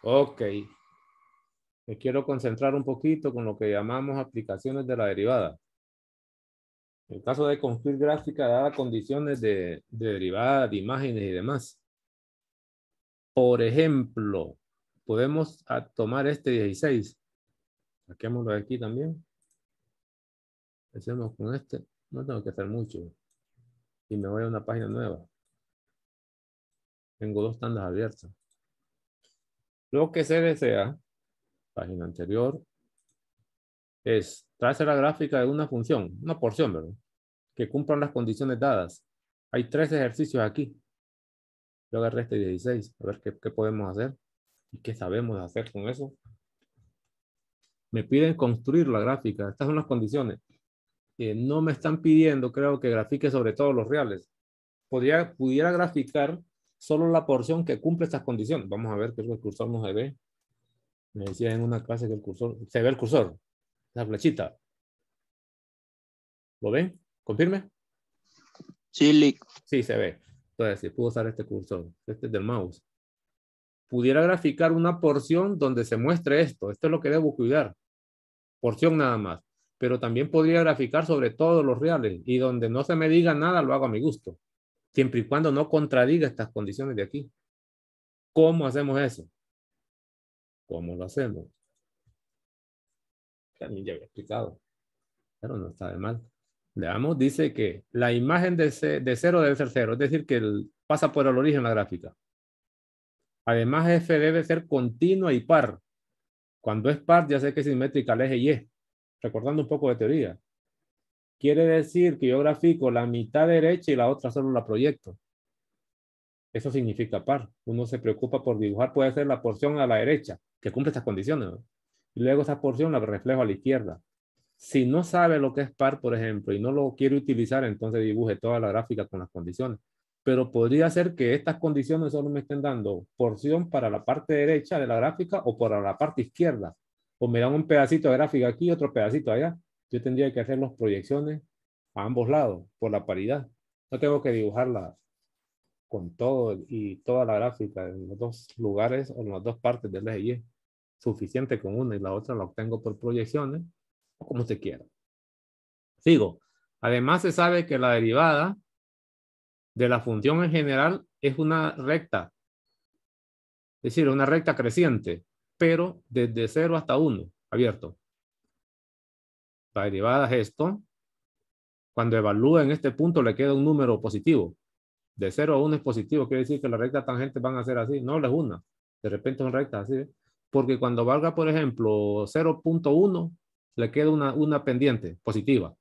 Ok. Me quiero concentrar un poquito con lo que llamamos aplicaciones de la derivada. En el caso de construir gráfica, dadas condiciones de derivada, de imágenes y demás. Por ejemplo, podemos tomar este 16. Saquémoslo de aquí también. Hacemos con este. No tengo que hacer mucho. Y me voy a una página nueva. Tengo 2 tandas abiertas. Lo que se desea, página anterior, es traerse la gráfica de una función, una porción, ¿verdad? Que cumplan las condiciones dadas. Hay 3 ejercicios aquí. Yo agarré este 16. A ver qué podemos hacer y qué sabemos hacer con eso. Me piden construir la gráfica. Estas son las condiciones. No me están pidiendo, creo, que grafique sobre todos los reales. Pudiera graficar solo la porción que cumple estas condiciones. Vamos a ver que el cursor no se ve. Me decía en una clase que el cursor, se ve el cursor, la flechita. ¿Lo ven? ¿Confirme? Sí, Lick. Sí, se ve. Entonces, si puedo usar este cursor, este es del mouse. Pudiera graficar una porción donde se muestre esto. Esto es lo que debo cuidar. Porción nada más. Pero también podría graficar sobre todos los reales y donde no se me diga nada lo hago a mi gusto. Siempre y cuando no contradiga estas condiciones de aquí. ¿Cómo hacemos eso? ¿Cómo lo hacemos? También ya había explicado, pero no está de mal. Veamos, dice que la imagen de 0 debe ser 0, es decir, que pasa por el origen la gráfica. Además, F debe ser continua y par. Cuando es par, ya sé que es simétrica al eje Y. Recordando un poco de teoría. Quiere decir que yo grafico la mitad derecha y la otra solo la proyecto. Eso significa par. Uno se preocupa por dibujar, puede ser la porción a la derecha, que cumple estas condiciones, ¿no? Y luego esa porción la reflejo a la izquierda. Si no sabe lo que es par, por ejemplo, y no lo quiere utilizar, entonces dibuje toda la gráfica con las condiciones. Pero podría ser que estas condiciones solo me estén dando porción para la parte derecha de la gráfica o para la parte izquierda. O me dan un pedacito de gráfica aquí y otro pedacito allá. Yo tendría que hacer las proyecciones a ambos lados por la paridad. No tengo que dibujarla con todo y toda la gráfica en los 2 lugares o en las 2 partes del eje Y. Suficiente con una y la otra la obtengo por proyecciones o como usted quiera. Sigo. Además se sabe que la derivada de la función en general es una recta. Es decir, una recta creciente, pero desde 0 hasta 1, abierto. La derivada es esto. Cuando evalúa en este punto le queda un número positivo. De 0 a 1 es positivo, quiere decir que las rectas tangentes van a ser así. No, es una. De repente son rectas así. Porque cuando valga, por ejemplo, 0.1, le queda una pendiente positiva.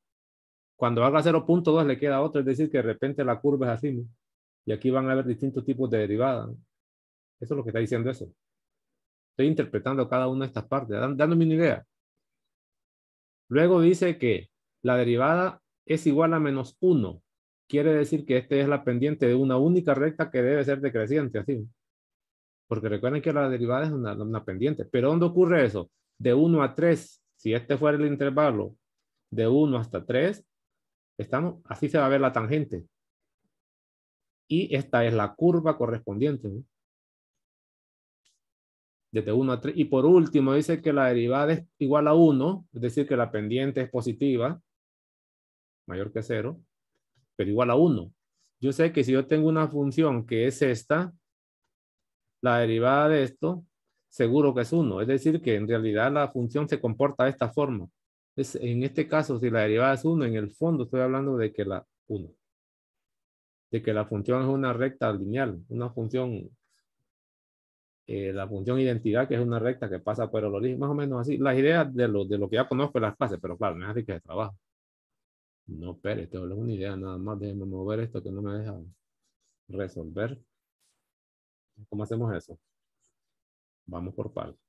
Cuando haga 0.2 le queda otra, es decir, que de repente la curva es así, ¿no? Y aquí van a haber distintos tipos de derivadas, ¿no? Eso es lo que está diciendo eso. Estoy interpretando cada una de estas partes, dándome una idea. Luego dice que la derivada es igual a menos 1. Quiere decir que esta es la pendiente de una única recta que debe ser decreciente, así. Porque recuerden que la derivada es una pendiente. ¿Pero dónde ocurre eso? De 1 a 3. Si este fuera el intervalo de 1 hasta 3, así se va a ver la tangente. Y esta es la curva correspondiente, ¿no? Desde 1 a 3. Y por último dice que la derivada es igual a 1, es decir, que la pendiente es positiva, mayor que 0, pero igual a 1. Yo sé que si yo tengo una función que es esta, la derivada de esto, seguro que es 1. Es decir, que en realidad la función se comporta de esta forma. En este caso, si la derivada es 1, en el fondo estoy hablando de que la función es una recta lineal, una función, la función identidad, que es una recta que pasa por el origen, más o menos así. Las ideas de lo que ya conozco en las clases, pero claro, no es así que se trabaja. No, espere, tengo una idea nada más. Déjeme mover esto que no me deja resolver. ¿Cómo hacemos eso? Vamos por partes.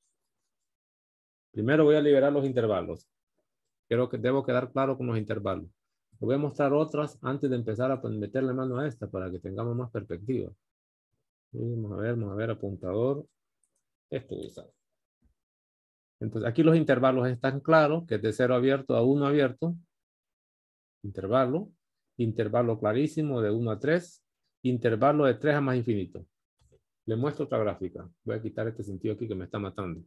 Primero voy a liberar los intervalos. Creo que debo quedar claro con los intervalos. Voy a mostrar otras antes de empezar a meterle mano a esta para que tengamos más perspectiva. Vamos a ver, apuntador. Esto voy a usar. Entonces, aquí los intervalos están claros, que es de 0 abierto a 1 abierto. Intervalo. Intervalo clarísimo de 1 a 3. Intervalo de 3 a más infinito. Le muestro otra gráfica. Voy a quitar este sentido aquí que me está matando.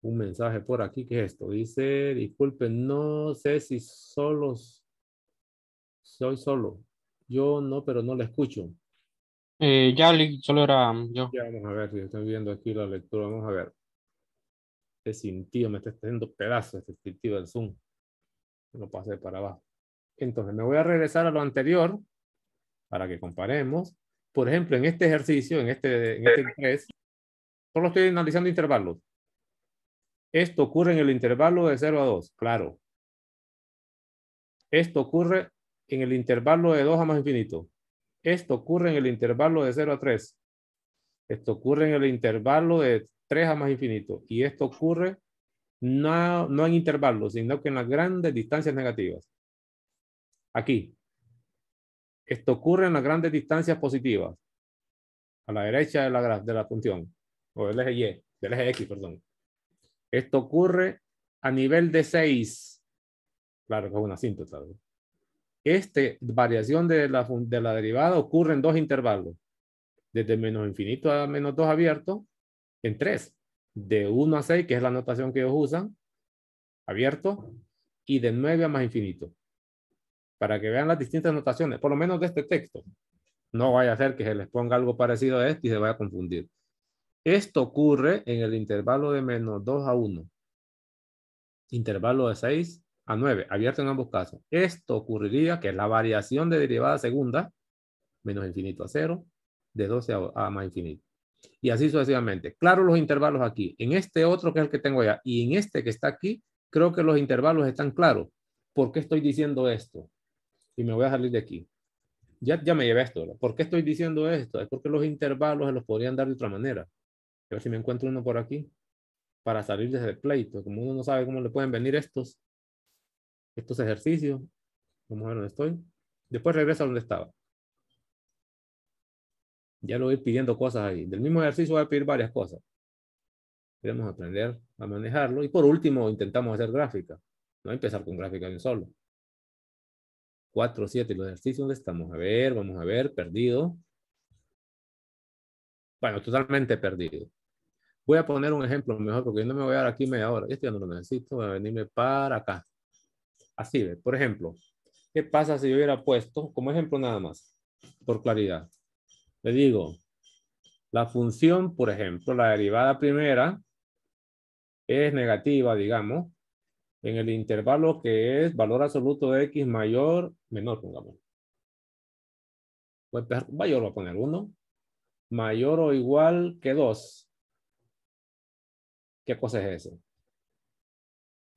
Un mensaje por aquí. ¿Qué es esto? Dice, disculpe, no sé si soy solo. Yo no, pero no le escucho. Ya, Lick, solo era yo. Ya vamos a ver si estoy viendo aquí la lectura. Vamos a ver. Este sentido me está haciendo pedazos, este sentido del Zoom. Lo pasé para abajo. Entonces me voy a regresar a lo anterior para que comparemos. Por ejemplo, en este ejercicio, en este 3, solo estoy analizando intervalos. Esto ocurre en el intervalo de 0 a 2, claro. Esto ocurre en el intervalo de 2 a más infinito. Esto ocurre en el intervalo de 0 a 3. Esto ocurre en el intervalo de 3 a más infinito. Y esto ocurre no en intervalos, sino que en las grandes distancias negativas. Aquí. Esto ocurre en las grandes distancias positivas. A la derecha de la función. O del eje Y, del eje X, perdón. Esto ocurre a nivel de 6. Claro que es una asíntota. Esta variación de la derivada ocurre en dos intervalos. Desde menos infinito a menos 2 abierto, en 3. De 1 a 6, que es la notación que ellos usan, abierto, y de 9 a más infinito. Para que vean las distintas notaciones, por lo menos de este texto. No vaya a ser que se les ponga algo parecido a este y se vaya a confundir. Esto ocurre en el intervalo de menos 2 a 1. Intervalo de 6 a 9, abierto en ambos casos. Esto ocurriría, que es la variación de derivada segunda, menos infinito a 0, de 12 a más infinito. Y así sucesivamente. Claro, los intervalos aquí. En este otro que es el que tengo allá y en este que está aquí, creo que los intervalos están claros. ¿Por qué estoy diciendo esto? Y me voy a salir de aquí. Ya me llevé esto, ¿verdad? ¿Por qué estoy diciendo esto? Es porque los intervalos se los podrían dar de otra manera. A ver si me encuentro uno por aquí para salir desde el pleito. Como uno no sabe cómo le pueden venir estos ejercicios. Vamos a ver dónde estoy. Después regreso a donde estaba. Ya lo voy pidiendo cosas ahí. Del mismo ejercicio voy a pedir varias cosas. Queremos aprender a manejarlo. Y por último, intentamos hacer gráfica. No empezar con gráfica de un solo. 4, 7, los ejercicios donde estamos. Vamos a ver, perdido. Bueno, totalmente perdido. Voy a poner un ejemplo mejor porque yo no me voy a dar aquí media hora. Esto ya no lo necesito. Voy a venirme para acá. Así ve. Por ejemplo, ¿qué pasa si yo hubiera puesto, como ejemplo nada más, por claridad? Le digo, la función, por ejemplo, la derivada primera es negativa, digamos, en el intervalo que es valor absoluto de x mayor, menor, pongamos. Voy a empezar, mayor, voy a poner 1, mayor o igual que 2. ¿Qué cosa es eso?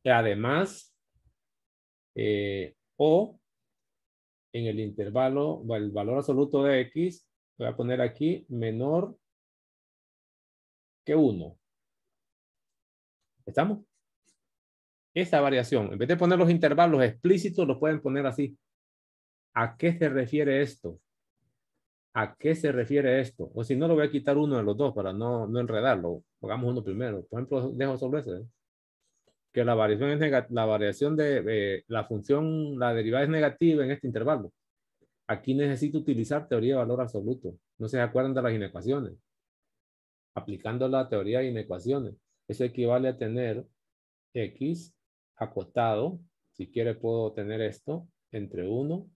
Y además, o en el intervalo, el valor absoluto de x, voy a poner aquí menor que 1. ¿Estamos? Esa variación, en vez de poner los intervalos explícitos, los pueden poner así. ¿A qué se refiere esto? ¿A qué se refiere esto? O si no, lo voy a quitar uno de los dos para no enredarlo. Pongamos uno primero. Por ejemplo, dejo solo ese. Que la variación es la variación de la función, la derivada es negativa en este intervalo. Aquí necesito utilizar teoría de valor absoluto. No se acuerdan de las inecuaciones. Aplicando la teoría de inecuaciones. Eso equivale a tener x acotado. Si quiere puedo tener esto entre 1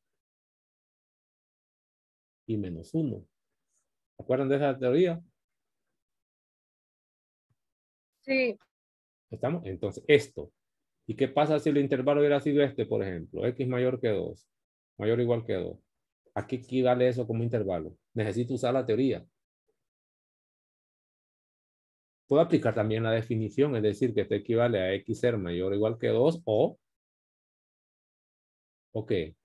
y menos 1. ¿Se acuerdan de esa teoría? Sí. ¿Estamos? Entonces, esto. ¿Y qué pasa si el intervalo hubiera sido este, por ejemplo? X mayor que 2. Mayor o igual que 2. ¿A qué equivale eso como intervalo? Necesito usar la teoría. Puedo aplicar también la definición, es decir, que esto equivale a x ser mayor o igual que 2 o qué.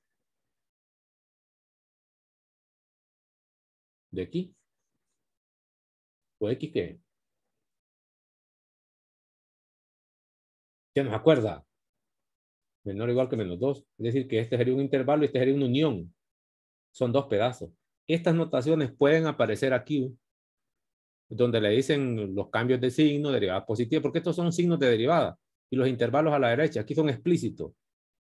De aquí. ¿O x qué? ¿Ya nos acuerda? Menor o igual que menos 2. Es decir, que este sería un intervalo y este sería una unión. Son dos pedazos. Estas notaciones pueden aparecer aquí, donde le dicen los cambios de signo, derivadas positivas, porque estos son signos de derivada. Y los intervalos a la derecha, aquí son explícitos.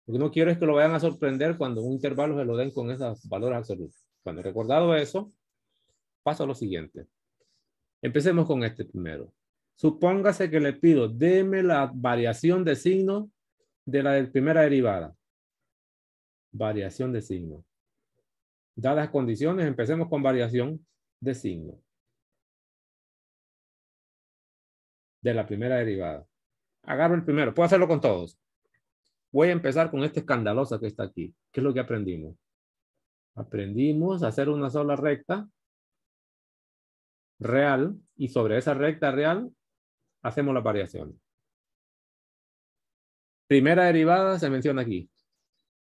Lo que no quiero es que lo vayan a sorprender cuando un intervalo se lo den con esos valores absolutos. Cuando he recordado eso, paso a lo siguiente. Empecemos con este primero. Supóngase que le pido, deme la variación de signo de la primera derivada. Variación de signo. Dadas las condiciones, empecemos con variación de signo de la primera derivada. Agarro el primero. Puedo hacerlo con todos. Voy a empezar con este escandaloso que está aquí. ¿Qué es lo que aprendimos? Aprendimos a hacer una sola recta real y sobre esa recta real hacemos las variaciones. Primera derivada se menciona aquí.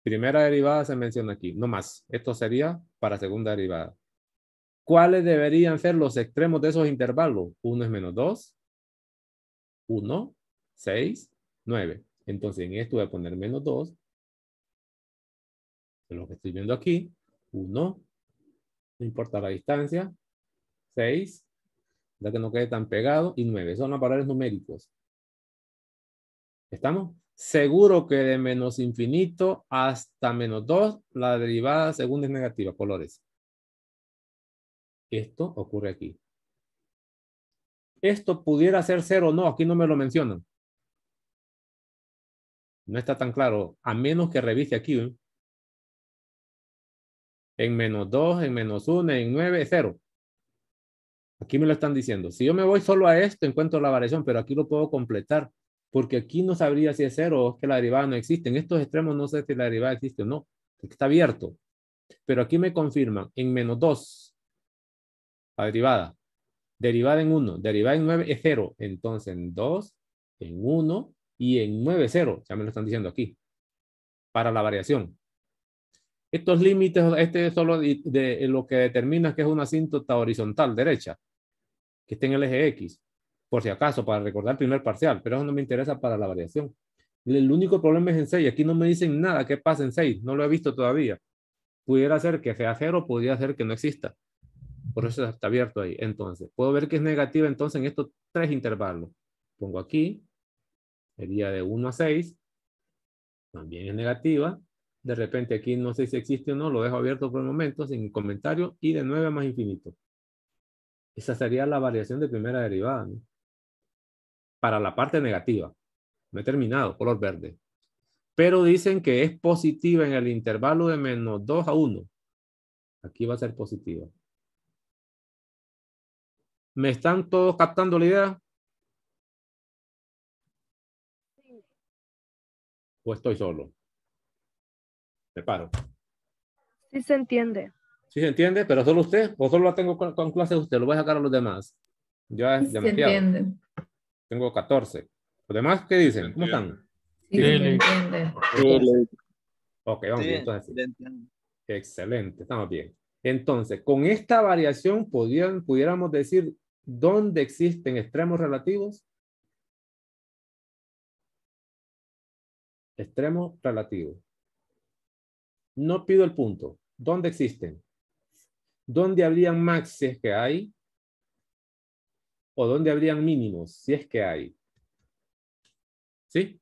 Primera derivada se menciona aquí. No más. Esto sería para segunda derivada. ¿Cuáles deberían ser los extremos de esos intervalos? 1 es menos 2. 1, 6, 9. Entonces en esto voy a poner menos 2. Es lo que estoy viendo aquí. 1. No importa la distancia. 6. Ya que no quede tan pegado. Y 9. Son los valores numéricos. ¿Estamos? Seguro que de menos infinito hasta menos 2, la derivada segunda es negativa. Colores. Esto ocurre aquí. Esto pudiera ser 0 o no. Aquí no me lo mencionan. No está tan claro. A menos que revise aquí. ¿Eh? En menos 2, en menos 1, en 9, 0. Aquí me lo están diciendo. Si yo me voy solo a esto, encuentro la variación, pero aquí lo puedo completar. Porque aquí no sabría si es 0 o es que la derivada no existe. En estos extremos no sé si la derivada existe o no. Está abierto. Pero aquí me confirman. En menos 2, la derivada. Derivada en 1. Derivada en 9 es 0. Entonces en 2, en 1 y en 9 0. Ya me lo están diciendo aquí. Para la variación. Estos límites, este es solo de lo que determina que es una asíntota horizontal derecha, que esté en el eje X, por si acaso, para recordar el primer parcial, pero eso no me interesa para la variación. El único problema es en 6, aquí no me dicen nada qué pasa en 6, no lo he visto todavía. Pudiera ser que sea 0, pudiera ser que no exista. Por eso está abierto ahí. Entonces, puedo ver que es negativa entonces en estos 3 intervalos. Pongo aquí, sería de 1 a 6, también es negativa. De repente aquí no sé si existe o no, lo dejo abierto por el momento, sin comentario, y de 9 a más infinito. Esa sería la variación de primera derivada, ¿no? Para la parte negativa. No he terminado, color verde. Pero dicen que es positiva en el intervalo de menos 2 a 1. Aquí va a ser positiva. ¿Me están todos captando la idea? ¿O estoy solo? Me paro. Sí se entiende. ¿Sí se entiende? ¿Pero solo usted? ¿O solo la tengo con clase de usted? Lo voy a sacar a los demás. Ya es Se demasiado. entiende. Tengo 14. ¿Los demás qué dicen? ¿Cómo están? Sí, Sí. se Sí. entiende. Sí, Ok, vamos bien. Entonces, sí. le entiendo. Excelente, estamos bien. Entonces, con esta variación pudiéramos decir dónde existen extremos relativos. Extremos relativos. No pido el punto. ¿Dónde existen? ¿Dónde habrían max si es que hay? ¿O dónde habrían mínimos si es que hay? ¿Sí?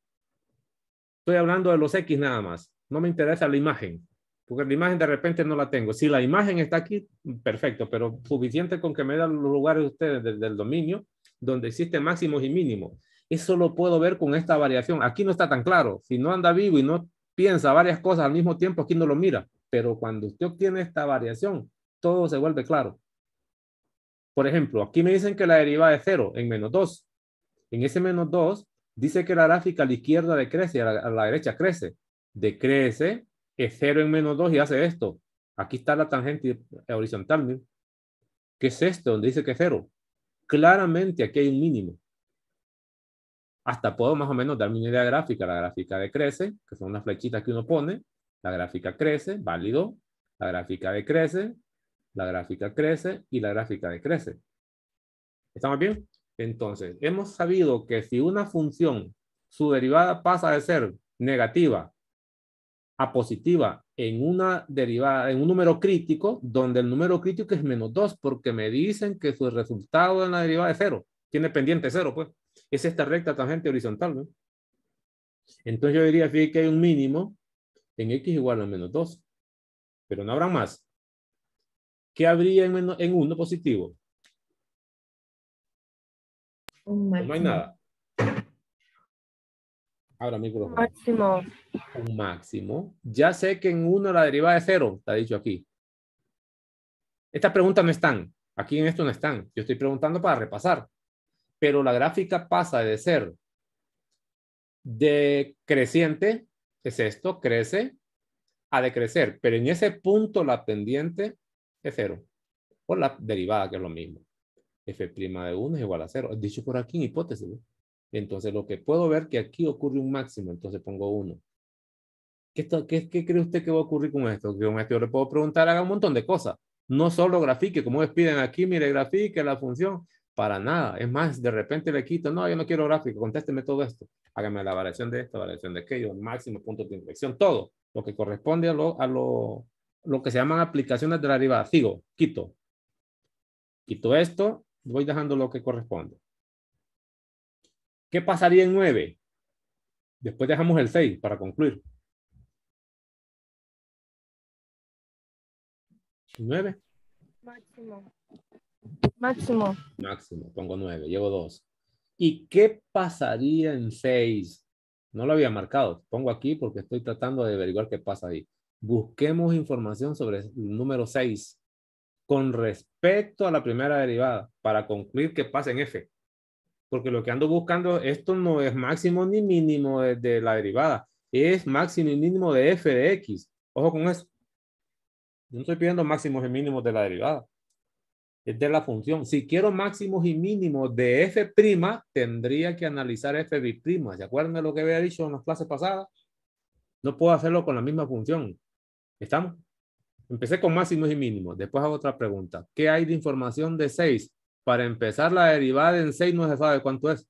Estoy hablando de los X nada más. No me interesa la imagen. Porque la imagen de repente no la tengo. Si la imagen está aquí, perfecto. Pero suficiente con que me dan los lugares ustedes del dominio donde existen máximos y mínimos. Eso lo puedo ver con esta variación. Aquí no está tan claro. Si no anda vivo y no piensa varias cosas al mismo tiempo, aquí no lo mira. Pero cuando usted obtiene esta variación, todo se vuelve claro. Por ejemplo, aquí me dicen que la derivada es 0 en menos 2. En ese menos 2, dice que la gráfica a la izquierda decrece y a la derecha crece. Decrece, es 0 en menos 2 y hace esto. Aquí está la tangente horizontal. ¿No? ¿Qué es esto? Donde dice que es 0. Claramente aquí hay un mínimo. Hasta puedo más o menos darme una idea gráfica. La gráfica decrece, que son las flechitas que uno pone. La gráfica crece, válido. La gráfica decrece, la gráfica crece y la gráfica decrece. ¿Estamos bien? Entonces, hemos sabido que si una función, su derivada pasa de ser negativa a positiva en una derivada, en un número crítico, donde el número crítico es menos 2, porque me dicen que su resultado en la derivada es 0. Tiene pendiente 0, pues. Es esta recta tangente horizontal, ¿no? Entonces yo diría que hay un mínimo en x igual a menos 2. Pero no habrá más. ¿Qué habría en 1 positivo? Un No hay máximo. nada. Ahora micrófono. Máximo. Un máximo. Ya sé que en 1 la derivada es 0, está dicho aquí. Estas preguntas no están. Aquí en esto no están. Yo estoy preguntando para repasar. Pero la gráfica pasa de ser decreciente, es esto, crece, a decrecer. Pero en ese punto la pendiente es 0. Por la derivada, que es lo mismo. F' de 1 es igual a 0. Dicho por aquí en hipótesis, ¿no? Entonces, lo que puedo ver que aquí ocurre un máximo, entonces pongo 1. ¿Qué cree usted que va a ocurrir con esto? Que con esto yo le puedo preguntar, haga un montón de cosas. No solo grafique, como les piden aquí, mire, grafique la función. Para nada. Es más, de repente le quito, no, yo no quiero gráfico, contésteme todo esto. Hágame la variación de esto, variación de aquello, máximo, punto de inflexión, todo. Lo que corresponde a lo que se llaman aplicaciones de la derivada. Sigo, quito. Quito esto, voy dejando lo que corresponde. ¿Qué pasaría en 9? Después dejamos el 6 para concluir. 9. Máximo. Máximo. Máximo, pongo 9, llevo 2. ¿Y qué pasaría en 6? No lo había marcado. Pongo aquí porque estoy tratando de averiguar qué pasa ahí. Busquemos información sobre el número 6 con respecto a la primera derivada para concluir qué pasa en F. Porque lo que ando buscando, esto no es máximo ni mínimo de la derivada. Es máximo y mínimo de F de X. Ojo con eso. Yo no estoy pidiendo máximos y mínimos de la derivada. Es de la función. Si quiero máximos y mínimos de f', tendría que analizar f'. ¿Se acuerdan de lo que había dicho en las clases pasadas? No puedo hacerlo con la misma función. ¿Estamos? Empecé con máximos y mínimos. Después hago otra pregunta. ¿Qué hay de información de 6? Para empezar, la derivada en 6 no se sabe cuánto es.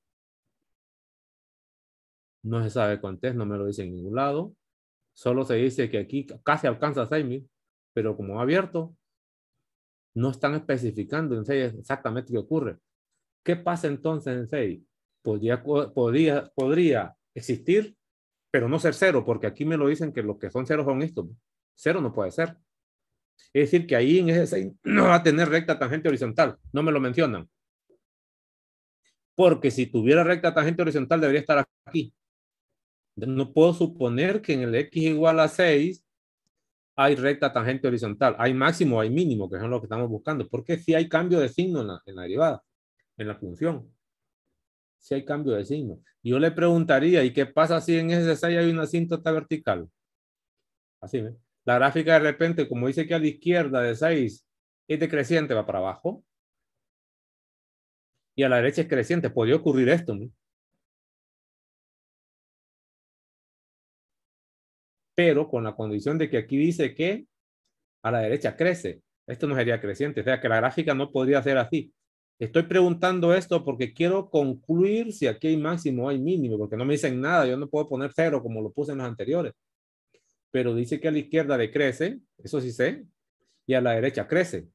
No se sabe cuánto es, no me lo dice en ningún lado. Solo se dice que aquí casi alcanza 6.000, pero como abierto, no están especificando en 6 exactamente qué ocurre. ¿Qué pasa entonces en 6? Podría existir, pero no ser 0, porque aquí me lo dicen que los que son 0 son estos. 0 no puede ser. Es decir, que ahí en ese 6 no va a tener recta tangente horizontal. No me lo mencionan. Porque si tuviera recta tangente horizontal debería estar aquí. No puedo suponer que en el x igual a 6 hay recta tangente horizontal. Hay máximo, hay mínimo, que es lo que estamos buscando. Porque si hay cambio de signo en la derivada, en la función. Si hay cambio de signo. Yo le preguntaría, ¿y qué pasa si en ese 6 hay una asíntota vertical? Así, ¿ve? La gráfica de repente, como dice que a la izquierda de 6 es decreciente, va para abajo. Y a la derecha es creciente. Podría ocurrir esto, ¿no? Pero con la condición de que aquí dice que a la derecha crece. Esto no sería creciente. O sea, que la gráfica no podría ser así. Estoy preguntando esto porque quiero concluir si aquí hay máximo o hay mínimo, porque no me dicen nada. Yo no puedo poner 0 como lo puse en los anteriores. Pero dice que a la izquierda decrece, eso sí sé, y a la derecha crece.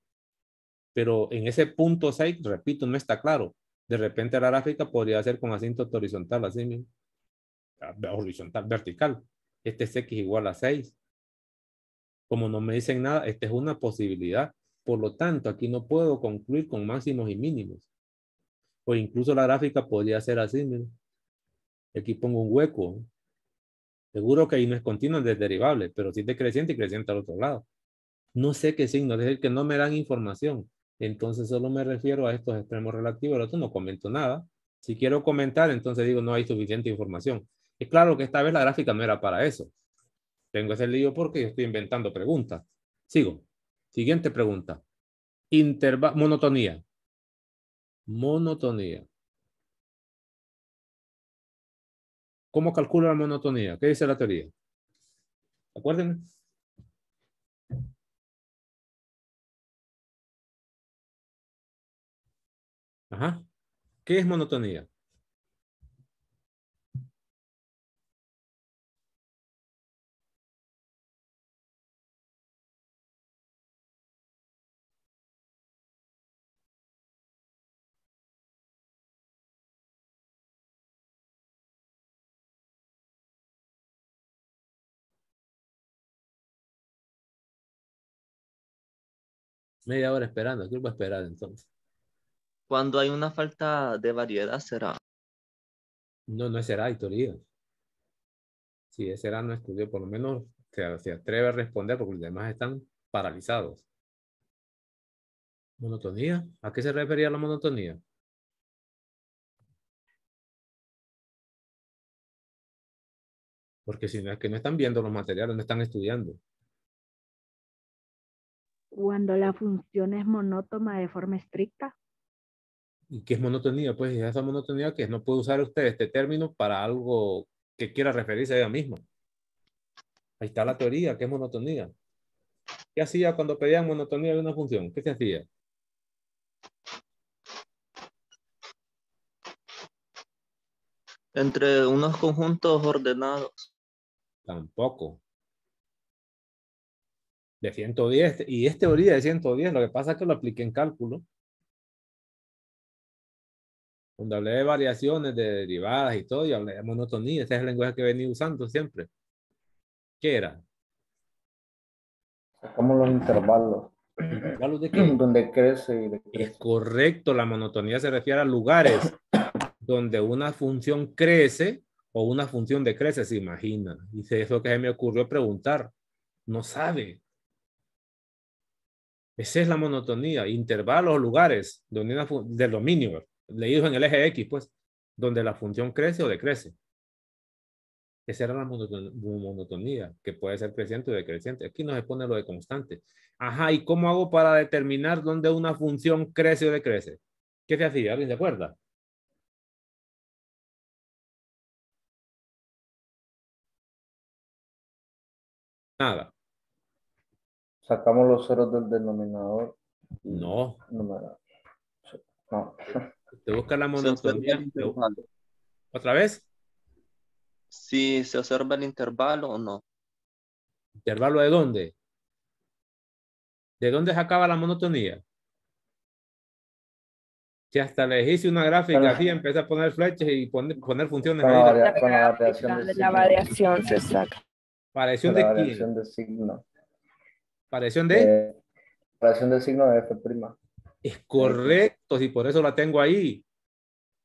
Pero en ese punto 6, repito, no está claro. De repente la gráfica podría ser con asíntota horizontal, así mismo. Horizontal, vertical. Este es x igual a 6. Como no me dicen nada, esta es una posibilidad. Por lo tanto, aquí no puedo concluir con máximos y mínimos. O incluso la gráfica podría ser así, miren. Aquí pongo un hueco. Seguro que ahí no es continuo, es derivable, pero sí es decreciente y creciente al otro lado. No sé qué signo, es decir, que no me dan información. Entonces solo me refiero a estos extremos relativos, el otro no comento nada. Si quiero comentar, entonces digo no hay suficiente información. Es claro que esta vez la gráfica no era para eso. Tengo ese lío porque yo estoy inventando preguntas. Sigo. Siguiente pregunta. Monotonía. Monotonía. ¿Cómo calculo la monotonía? ¿Qué dice la teoría? Acuérdenme. Ajá. ¿Qué es monotonía? Media hora esperando. ¿Qué voy a esperar entonces? Cuando hay una falta de variedad será. No, no será teoría. Si ese será no estudió, por lo menos se atreve a responder porque los demás están paralizados. Monotonía. ¿A qué se refería la monotonía? Porque si no es que no están viendo los materiales, no están estudiando. Cuando la función es monótona de forma estricta. ¿Y qué es monotonía? Pues esa monotonía que no puede usar usted este término para algo que quiera referirse a ella misma. Ahí está la teoría, ¿qué es monotonía? ¿Qué hacía cuando pedían monotonía de una función? ¿Qué se hacía? Entre unos conjuntos ordenados. Tampoco. De 110. Y es teoría de 110. Lo que pasa es que lo apliqué en cálculo. Cuando hablé de variaciones, de derivadas y todo, y hablé de monotonía. Ese es el lenguaje que he venido usando siempre. ¿Qué era? Sacamos los intervalos. ¿Intervalos de qué? Donde crece y decrece. Es correcto. La monotonía se refiere a lugares donde una función crece o una función decrece, se imagina. Dice eso que se me ocurrió preguntar. No sabe. Esa es la monotonía. Intervalos o lugares donde del dominio, leídos en el eje X, pues, donde la función crece o decrece. Esa era la monotonía, que puede ser creciente o decreciente. Aquí no se pone lo de constante. Ajá, ¿y cómo hago para determinar dónde una función crece o decrece? ¿Qué se hacía? ¿Alguien se acuerda? Nada. Sacamos los ceros del denominador. Y No. numerador. No. Te busca la Se observa monotonía. el intervalo. ¿Otra vez? Si se observa el intervalo o no. ¿Intervalo de dónde? ¿De dónde se acaba la monotonía? Si hasta le hice una gráfica así, empecé a poner flechas y poner funciones Con ahí. la variación de De signo. la variación se saca. ¿Variación La de variación quién? de signo. ¿Variación de? Variación de signo de F'. Es correcto, si por eso la tengo ahí.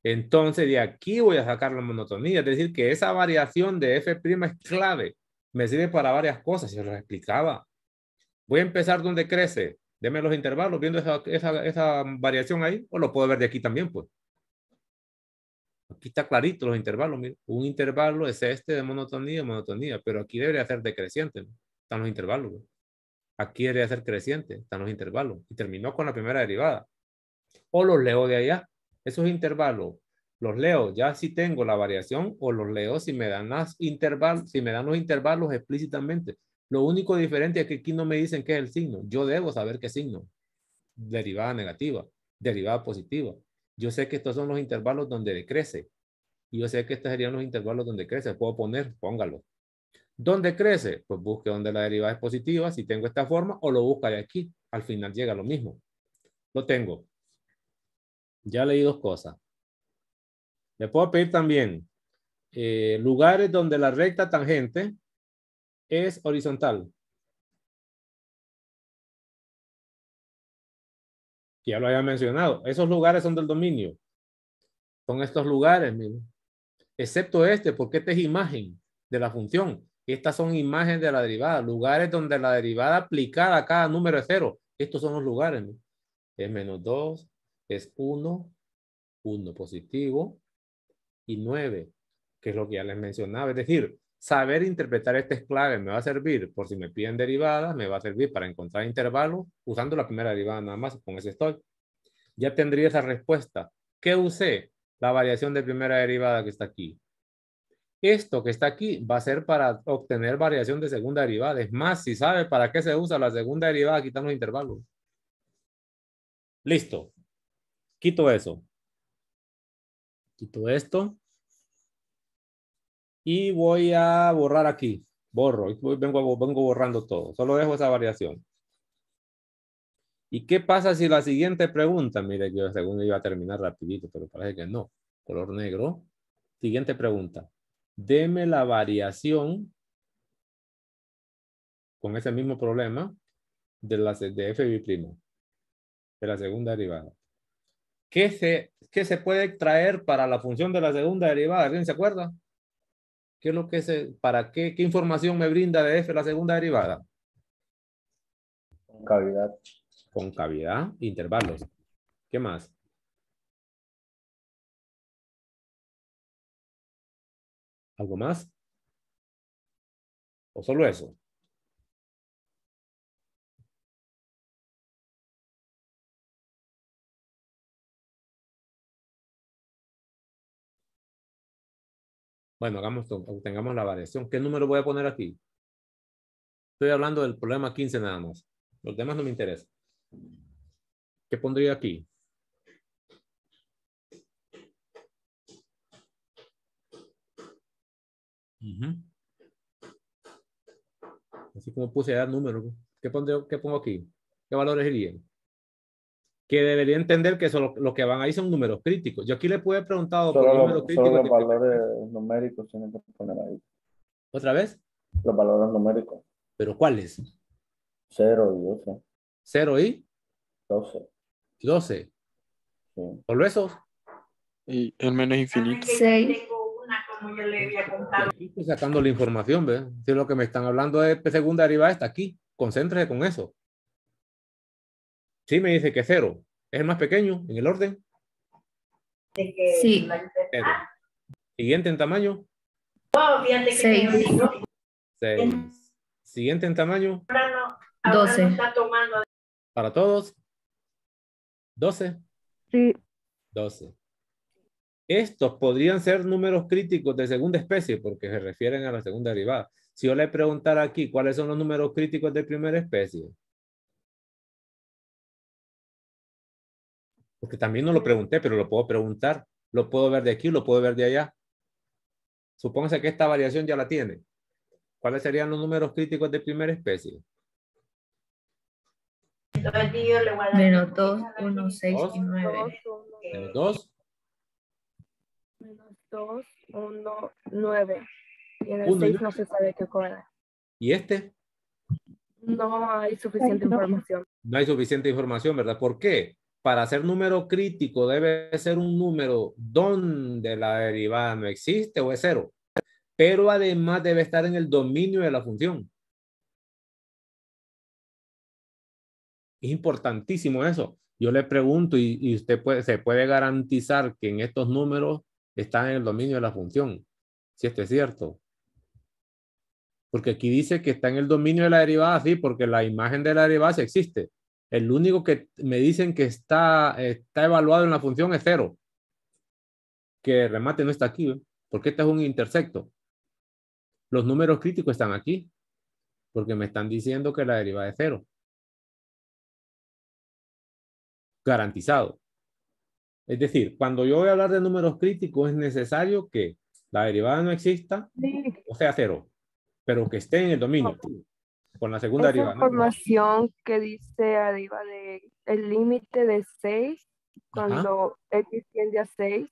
Entonces de aquí voy a sacar la monotonía. Es decir, que esa variación de F' es clave. Me sirve para varias cosas, yo lo explicaba. Voy a empezar donde crece. Deme los intervalos, viendo esa variación ahí, o lo puedo ver de aquí también, pues. Aquí está clarito los intervalos. Mira. Un intervalo es este de monotonía, pero aquí debería ser decreciente, ¿no? Están los intervalos. ¿No? Aquí debería ser creciente, están los intervalos. Y terminó con la primera derivada. O los leo de allá. Esos intervalos, los leo ya si tengo la variación o los leo si me dan si me dan los intervalos explícitamente. Lo único diferente es que aquí no me dicen qué es el signo. Yo debo saber qué signo. Derivada negativa, derivada positiva. Yo sé que estos son los intervalos donde decrece. Y yo sé que estos serían los intervalos donde crece. Puedo poner, póngalo. ¿Dónde crece? Pues busque donde la derivada es positiva, si tengo esta forma, o lo busca de aquí. Al final llega lo mismo. Lo tengo. Ya leí dos cosas. Le puedo pedir también lugares donde la recta tangente es horizontal. Ya lo había mencionado. Esos lugares son del dominio. Son estos lugares, miren. Excepto este, porque este es imagen de la función. Estas son imágenes de la derivada. Lugares donde la derivada aplicada a cada número es cero. Estos son los lugares. ¿No? Es menos 2, es 1, 1 positivo y 9, que es lo que ya les mencionaba. Es decir, saber interpretar este es clave. Me va a servir por si me piden derivadas, me va a servir para encontrar intervalos usando la primera derivada nada más. Con ese estoy. Ya tendría esa respuesta. ¿Qué usé? La variación de primera derivada que está aquí. Esto que está aquí va a ser para obtener variación de segunda derivada. Es más, si sabe para qué se usa la segunda derivada, quitan los intervalos. Listo. Quito eso. Quito esto. Y voy a borrar aquí. Borro. Vengo borrando todo. Solo dejo esa variación. ¿Y qué pasa si la siguiente pregunta? Mire, yo según iba a terminar rapidito, pero parece que no. Color negro. Siguiente pregunta. Deme la variación con ese mismo problema de f', de la segunda derivada. ¿Qué se puede extraer para la función de la segunda derivada? ¿Alguien se acuerda? ¿Qué es lo que para qué información me brinda de f la segunda derivada? Concavidad. Concavidad, intervalos. ¿Qué más? ¿Algo más? ¿O solo eso? Bueno, tengamos la variación. ¿Qué número voy a poner aquí? Estoy hablando del problema 15 nada más. Los demás no me interesan. ¿Qué pondría aquí? Así como puse ya números. ¿Qué pongo aquí? ¿Qué valores irían? Que debería entender que eso, lo que van ahí son números críticos. Yo aquí le pude preguntado por números críticos. Solo los valores numéricos tienen que poner ahí. ¿Otra vez? Los valores numéricos. ¿Pero cuáles? 0 y 12. 0 y 12. 12. Sí. ¿Solo esos? Y el menos infinito. 6. Aquí estoy sacando la información, ¿ves? Si lo que me están hablando de segunda derivada está aquí. Concéntrese con eso. Sí, me dice que 0. ¿Es el más pequeño en el orden? Sí. 0. Siguiente en tamaño. 6. 6. Siguiente en tamaño. 12. Para todos. 12. Sí, 12. Estos podrían ser números críticos de segunda especie porque se refieren a la segunda derivada. Si yo le preguntara aquí cuáles son los números críticos de primera especie. Porque también no lo pregunté, pero lo puedo preguntar. Lo puedo ver de aquí, lo puedo ver de allá. Supóngase que esta variación ya la tiene. ¿Cuáles serían los números críticos de primera especie? Menos 2, 1, 6 y 9. Menos 2. Menos 2, 1, 9. Y en el 1 y 6 no se sabe qué cosa. ¿Y este? No hay suficiente No. información. No hay suficiente información, ¿verdad? ¿Por qué? Para ser número crítico debe ser un número donde la derivada no existe o es 0. Pero además debe estar en el dominio de la función. Es importantísimo eso. Yo le pregunto y usted se puede garantizar que en estos números están en el dominio de la función. Si esto es cierto. Porque aquí dice que está en el dominio de la derivada, sí, porque la imagen de la derivada sí existe. El único que me dicen que está evaluado en la función es 0. Que el remate no está aquí, ¿eh? Porque este es un intersecto. Los números críticos están aquí. Porque me están diciendo que la derivada es 0. Garantizado. Es decir, cuando yo voy a hablar de números críticos es necesario que la derivada no exista, o sea 0, pero que esté en el dominio. Con la segunda Esa derivada. ¿no? información que dice arriba de el límite de 6, cuando x tiende a 6,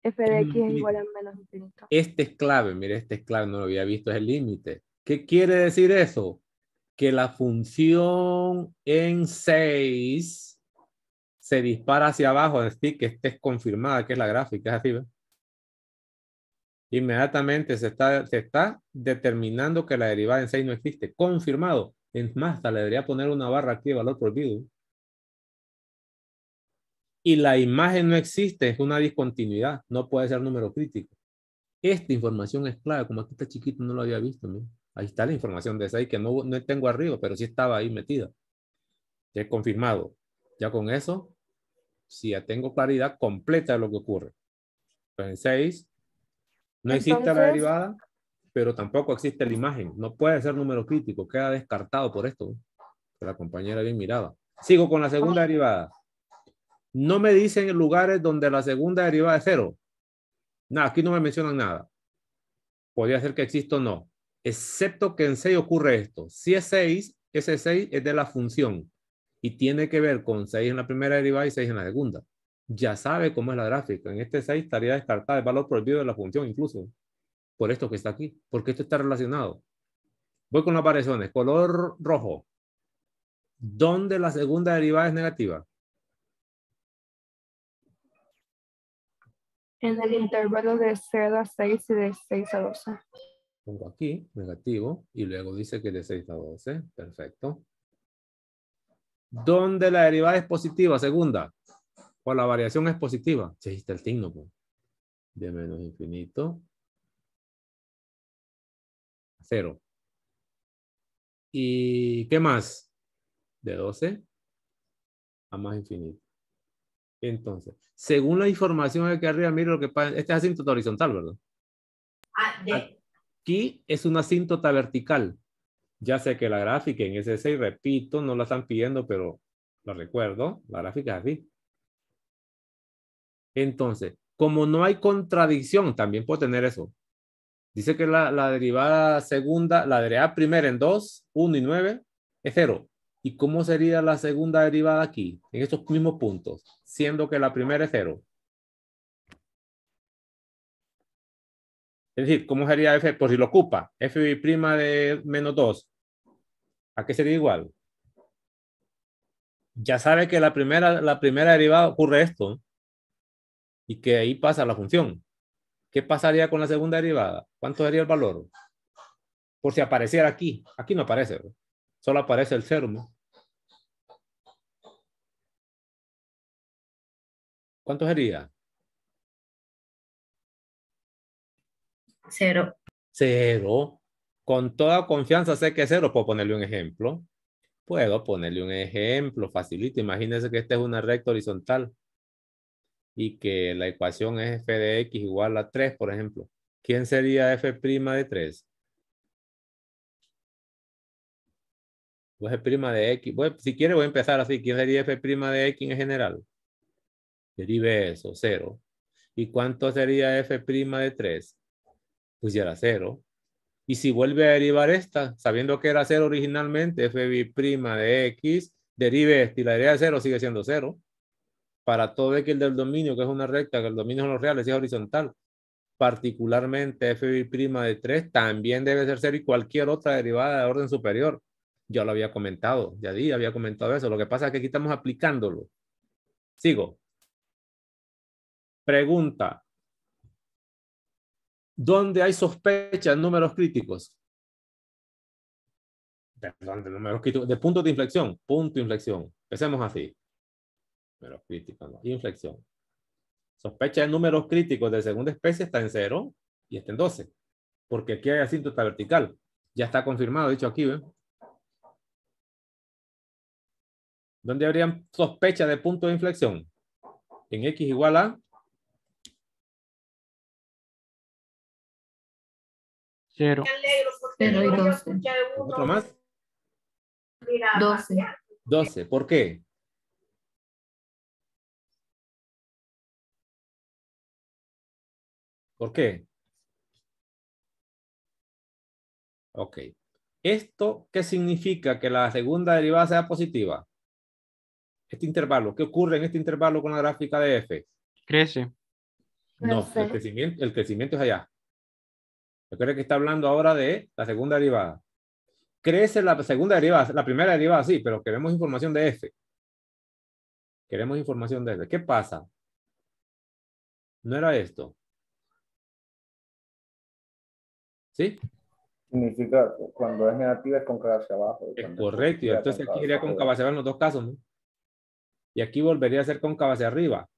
f de x es igual a menos infinito. Este es clave, mire, este es clave, no lo había visto, es el límite. ¿Qué quiere decir eso? Que la función en 6 se dispara hacia abajo, es decir, que esta es confirmada, que es la gráfica, es así, ¿ves? Inmediatamente se está determinando que la derivada en 6 no existe. Confirmado. Es más, hasta le debería poner una barra aquí de valor prohibido. Y la imagen no existe, es una discontinuidad. No puede ser número crítico. Esta información es clave. Como aquí está chiquito, no lo había visto. ¿No? Ahí está la información de 6 que no tengo arriba, pero sí estaba ahí metida. Ya he confirmado. Ya con eso, sí ya tengo claridad completa de lo que ocurre. Pues en 6 no existe la Entonces, derivada, pero tampoco existe la imagen. No puede ser número crítico. Queda descartado por esto. Que la compañera bien miraba. Sigo con la segunda derivada. No me dicen lugares donde la segunda derivada es 0. Nada, aquí no me mencionan nada. Podría ser que exista o no. Excepto que en 6 ocurre esto. Si es 6, ese 6 es de la función. Y tiene que ver con 6 en la primera derivada y 6 en la segunda. Ya sabe cómo es la gráfica. En este 6 estaría descartada el valor prohibido de la función incluso. Por esto que está aquí. Porque esto está relacionado. Voy con las variaciones. Color rojo. ¿Dónde la segunda derivada es negativa? En el intervalo de 0 a 6 y de 6 a 12. Pongo aquí, negativo, y luego dice que de 6 a 12. Perfecto. ¿Dónde la derivada es positiva? Segunda. O la variación es positiva. Sí, ahí está el signo, pues. De menos infinito a 0. ¿Y qué más? De 12 a más infinito. Entonces, según la información aquí arriba, mire lo que pasa. Este es asíntota horizontal, ¿verdad? Aquí es una asíntota vertical. Ya sé que la gráfica en S6, repito, no la están pidiendo, pero lo recuerdo. La gráfica es así. Entonces, como no hay contradicción, también puedo tener eso. Dice que la derivada segunda, la derivada primera en 2, 1 y 9 es 0. ¿Y cómo sería la segunda derivada aquí? En estos mismos puntos, siendo que la primera es 0. Es decir, ¿cómo sería f? Por si lo ocupa, f' de menos 2. ¿A qué sería igual? Ya sabe que la primera derivada ocurre esto. Y que ahí pasa la función. ¿Qué pasaría con la segunda derivada? ¿Cuánto sería el valor? Por si apareciera aquí. Aquí no aparece, ¿no? Solo aparece el 0, ¿no? ¿Cuánto sería? 0. 0. Con toda confianza sé que es 0. ¿Puedo ponerle un ejemplo? Puedo ponerle un ejemplo facilito. Imagínense que esta es una recta horizontal y que la ecuación es f de x igual a 3, por ejemplo. ¿Quién sería f' de 3? O f' de x. Si quiere voy a empezar así. ¿Quién sería f' de x en general? Derive eso, 0. ¿Y cuánto sería f' de 3? Pues ya era 0. Y si vuelve a derivar esta, sabiendo que era 0 originalmente, f' de x, derive esta y la derivada de 0 sigue siendo 0. Para todo x del dominio, que es una recta, que el dominio son los reales y es horizontal. Particularmente f' de 3 también debe ser 0 y cualquier otra derivada de orden superior. Yo lo había comentado, ya había comentado eso. Lo que pasa es que aquí estamos aplicándolo. Sigo. Pregunta. ¿Dónde hay sospecha en números críticos? Perdón, de números críticos. De puntos de inflexión. Punto de inflexión. Empecemos así. Números críticos, ¿no? Inflexión. Sospecha de números críticos de segunda especie está en 0 y está en 12. Porque aquí hay asíntota vertical. Ya está confirmado, dicho aquí, ¿ven? ¿Dónde habrían sospecha de punto de inflexión? En x igual a 0. 0 y 12. ¿Otro más? 12. 12. ¿Por qué? ¿Por qué? Ok. ¿Esto qué significa que la segunda derivada sea positiva? Este intervalo. ¿Qué ocurre en este intervalo con la gráfica de f? Crece. No, Crece. el crecimiento es allá. Recuerda que está hablando ahora de la segunda derivada. Crece la segunda derivada, la primera derivada sí, pero queremos información de f. Queremos información de f. ¿Qué pasa? No era esto. ¿Sí? Significa que cuando es negativa es cóncava hacia abajo. Y Es cuando es correcto. Y positiva, entonces aquí cóncava iría hacia cóncava arriba. hacia abajo en los dos casos, ¿no? Y aquí volvería a ser cóncava hacia arriba.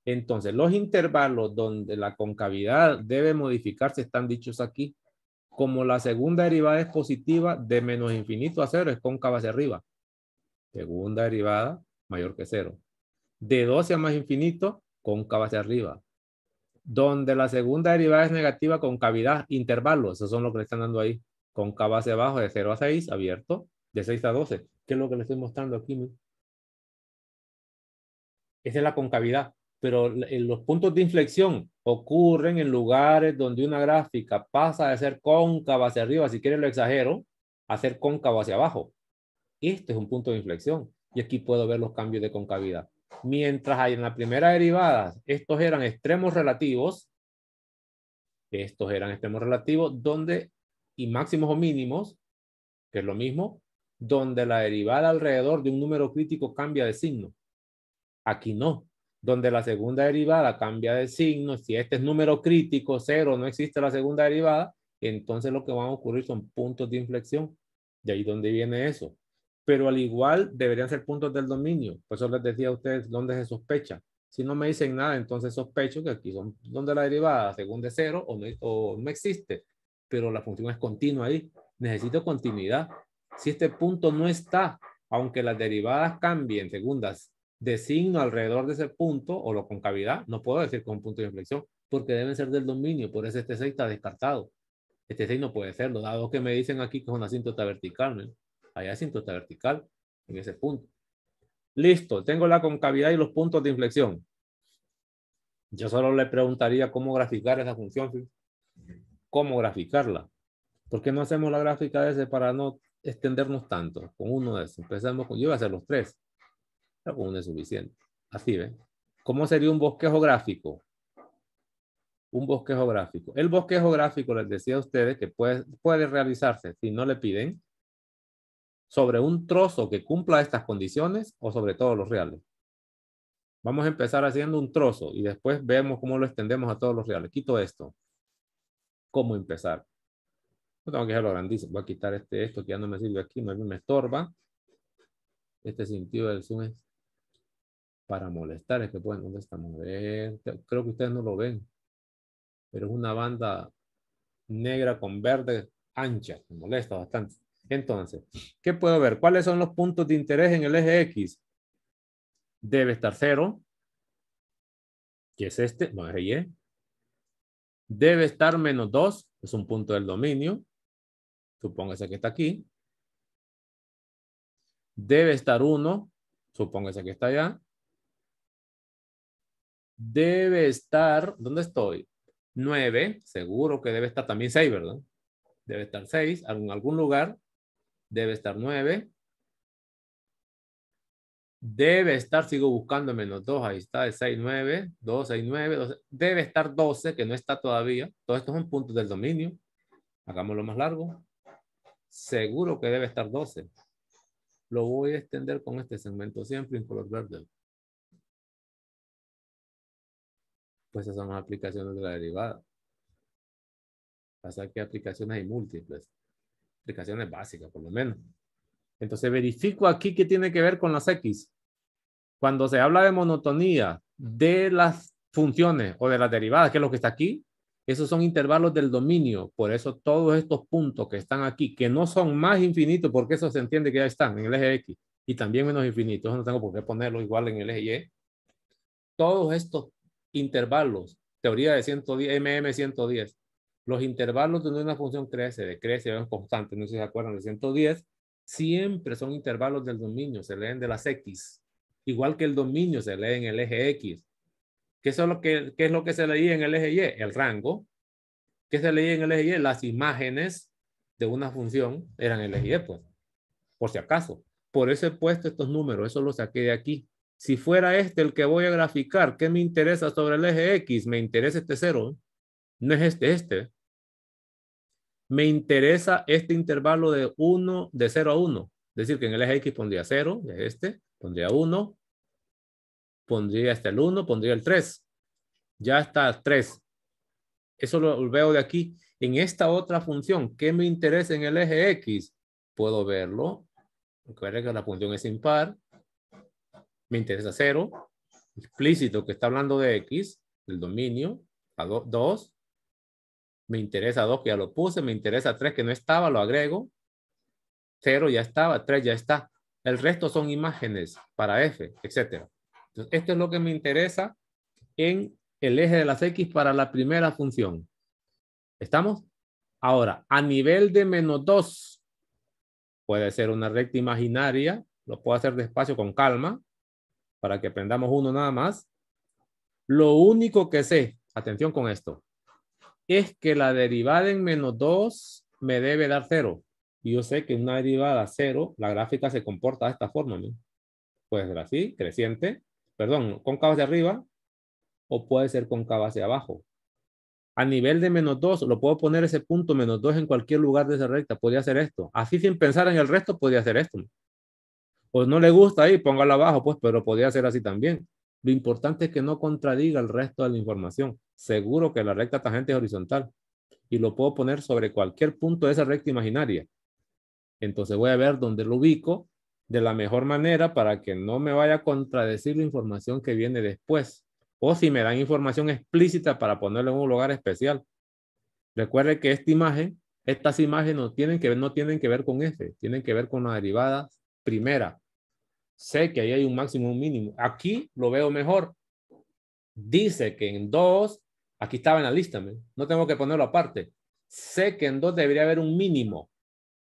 Entonces, los intervalos donde la concavidad debe modificarse están dichos aquí. Como la segunda derivada es positiva, de menos infinito a 0 es cóncava hacia arriba. Segunda derivada mayor que 0. De 12 a más infinito, cóncava hacia arriba. Donde la segunda derivada es negativa, concavidad, intervalos. Esos son los que le están dando ahí. Cóncava hacia abajo, de 0 a 6, abierto. De 6 a 12. ¿Qué es lo que le estoy mostrando aquí? Esa es la concavidad. Pero los puntos de inflexión ocurren en lugares donde una gráfica pasa de ser cóncava hacia arriba, si quiere lo exagero, a ser cóncavo hacia abajo. Este es un punto de inflexión. Y aquí puedo ver los cambios de concavidad. Mientras hay en la primera derivada, estos eran extremos relativos. Estos eran extremos relativos donde, y máximos o mínimos, que es lo mismo, donde la derivada alrededor de un número crítico cambia de signo. Aquí no. donde la segunda derivada cambia de signo. Si este es número crítico, 0, no existe la segunda derivada, entonces lo que van a ocurrir son puntos de inflexión. De ahí donde viene eso. Pero al igual deberían ser puntos del dominio. Por eso les decía a ustedes dónde se sospecha. Si no me dicen nada, entonces sospecho que aquí son donde la derivada según de 0 o no existe. Pero la función es continua ahí. Necesito continuidad. Si este punto no está, aunque las derivadas cambien segundas de signo alrededor de ese punto o la concavidad, no puedo decir con punto de inflexión porque deben ser del dominio. Por eso este 6 está descartado. Este 6 no puede serlo, dado que me dicen aquí que es una asíntota vertical, ¿no? Allá es asíntota vertical en ese punto. Listo, tengo la concavidad y los puntos de inflexión. Yo solo le preguntaría cómo graficar esa función. ¿Sí? ¿Cómo graficarla? ¿Por qué no hacemos la gráfica de ese para no extendernos tanto? Con uno de esos. Empezamos con, yo voy a hacer los 3. Pero con uno es suficiente. Así, ¿ven? ¿Cómo sería un bosquejo gráfico? Un bosquejo gráfico. El bosquejo gráfico, les decía a ustedes que puede realizarse, si no le piden, sobre un trozo que cumpla estas condiciones o sobre todos los reales. Vamos a empezar haciendo un trozo y después vemos cómo lo extendemos a todos los reales. Quito esto. ¿Cómo empezar? No tengo que dejarlo grandísimo. Voy a quitar esto que ya no me sirve aquí, me estorba. Este sentido del zoom es para molestar. Es que, bueno, ¿dónde estamos? A ver, creo que ustedes no lo ven. Pero es una banda negra con verde ancha. Me molesta bastante. Entonces, ¿qué puedo ver? ¿Cuáles son los puntos de interés en el eje X? Debe estar 0. Que es este. No, es Y. Debe estar menos 2. Es un punto del dominio. Supóngase que está aquí. Debe estar 1. Supóngase que está allá. Debe estar, ¿dónde estoy? 9. Seguro que debe estar también 6, ¿verdad? Debe estar 6 en algún lugar. Debe estar 9. Debe estar, sigo buscando menos 2, ahí está, es 6, 9, 2, 6, 9, 12. Debe estar 12, que no está todavía. Todos estos son puntos del dominio. Hagámoslo más largo. Seguro que debe estar 12. Lo voy a extender con este segmento siempre en color verde. Pues esas son las aplicaciones de la derivada. Pasa que aplicaciones hay múltiples. Aplicaciones básicas, por lo menos. Entonces verifico aquí qué tiene que ver con las X. Cuando se habla de monotonía de las funciones o de las derivadas, que es lo que está aquí, esos son intervalos del dominio. Por eso todos estos puntos que están aquí, que no son más infinitos, porque eso se entiende que ya están en el eje X, y también menos infinitos, eso no tengo por qué ponerlo igual en el eje Y. Todos estos intervalos, teoría de 110, MM110, los intervalos donde una función crece, decrece, es constante, no sé si se acuerdan de 110, siempre son intervalos del dominio, se leen de las X. Igual que el dominio se lee en el eje X. ¿Qué es lo que se leía en el eje Y? El rango. ¿Qué se leía en el eje Y? Las imágenes de una función eran el eje Y, pues. Por si acaso. Por eso he puesto estos números. Eso lo saqué de aquí. Si fuera este el que voy a graficar, ¿qué me interesa sobre el eje X? Me interesa este 0. No es este. Me interesa este intervalo de 0 a 1. Es decir, que en el eje X pondría 0, es este. Pondría 1. Pondría hasta el 1, pondría el 3. Ya está 3. Eso lo veo de aquí. En esta otra función, ¿qué me interesa en el eje X? Puedo verlo. Recuerden que la función es impar. Me interesa 0. Explícito que está hablando de X, el dominio, a 2. Me interesa 2, que ya lo puse. Me interesa 3, que no estaba, lo agrego. 0 ya estaba, 3 ya está. El resto son imágenes para F, etc. Entonces, esto es lo que me interesa en el eje de las X para la primera función. ¿Estamos? Ahora, a nivel de menos 2, puede ser una recta imaginaria. Lo puedo hacer despacio con calma para que aprendamos uno nada más. Lo único que sé, atención con esto, es que la derivada en menos 2 me debe dar 0. Y yo sé que una derivada 0, la gráfica se comporta de esta forma, ¿no? Puede ser así, creciente, perdón, cóncava hacia arriba, o puede ser cóncava hacia abajo. A nivel de menos 2, lo puedo poner ese punto menos 2 en cualquier lugar de esa recta. Podría hacer esto. Así sin pensar en el resto, podría hacer esto. Pues no le gusta ahí, póngalo abajo, pues, pero podría ser así también. Lo importante es que no contradiga el resto de la información. Seguro que la recta tangente es horizontal y lo puedo poner sobre cualquier punto de esa recta imaginaria. Entonces voy a ver dónde lo ubico de la mejor manera para que no me vaya a contradecir la información que viene después. O si me dan información explícita para ponerlo en un lugar especial. Recuerde que estas imágenes no tienen que ver con F, tienen que ver con la derivada primera. Sé que ahí hay un máximo y un mínimo. Aquí lo veo mejor. Dice que en 2, aquí estaba en la lista, no tengo que ponerlo aparte. Sé que en 2 debería haber un mínimo.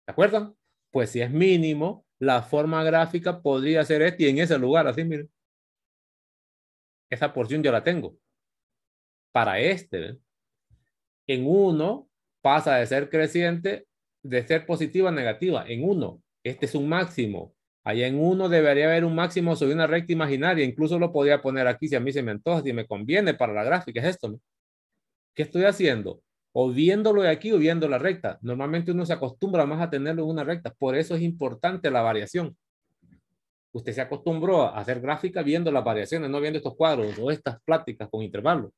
¿De acuerdo? Pues si es mínimo, la forma gráfica podría ser esta y en ese lugar, así, miren. Esa porción yo la tengo. Para este, ¿ven? En 1 pasa de ser creciente, de ser positiva a negativa. En 1, este es un máximo. Allá en 1 debería haber un máximo sobre una recta imaginaria. Incluso lo podría poner aquí si a mí se me antoja, si me conviene para la gráfica. Es esto, ¿no? ¿Qué estoy haciendo? O viéndolo de aquí o viendo la recta. Normalmente uno se acostumbra más a tenerlo en una recta. Por eso es importante la variación. Usted se acostumbró a hacer gráfica viendo las variaciones, no viendo estos cuadros o estas pláticas con intervalos.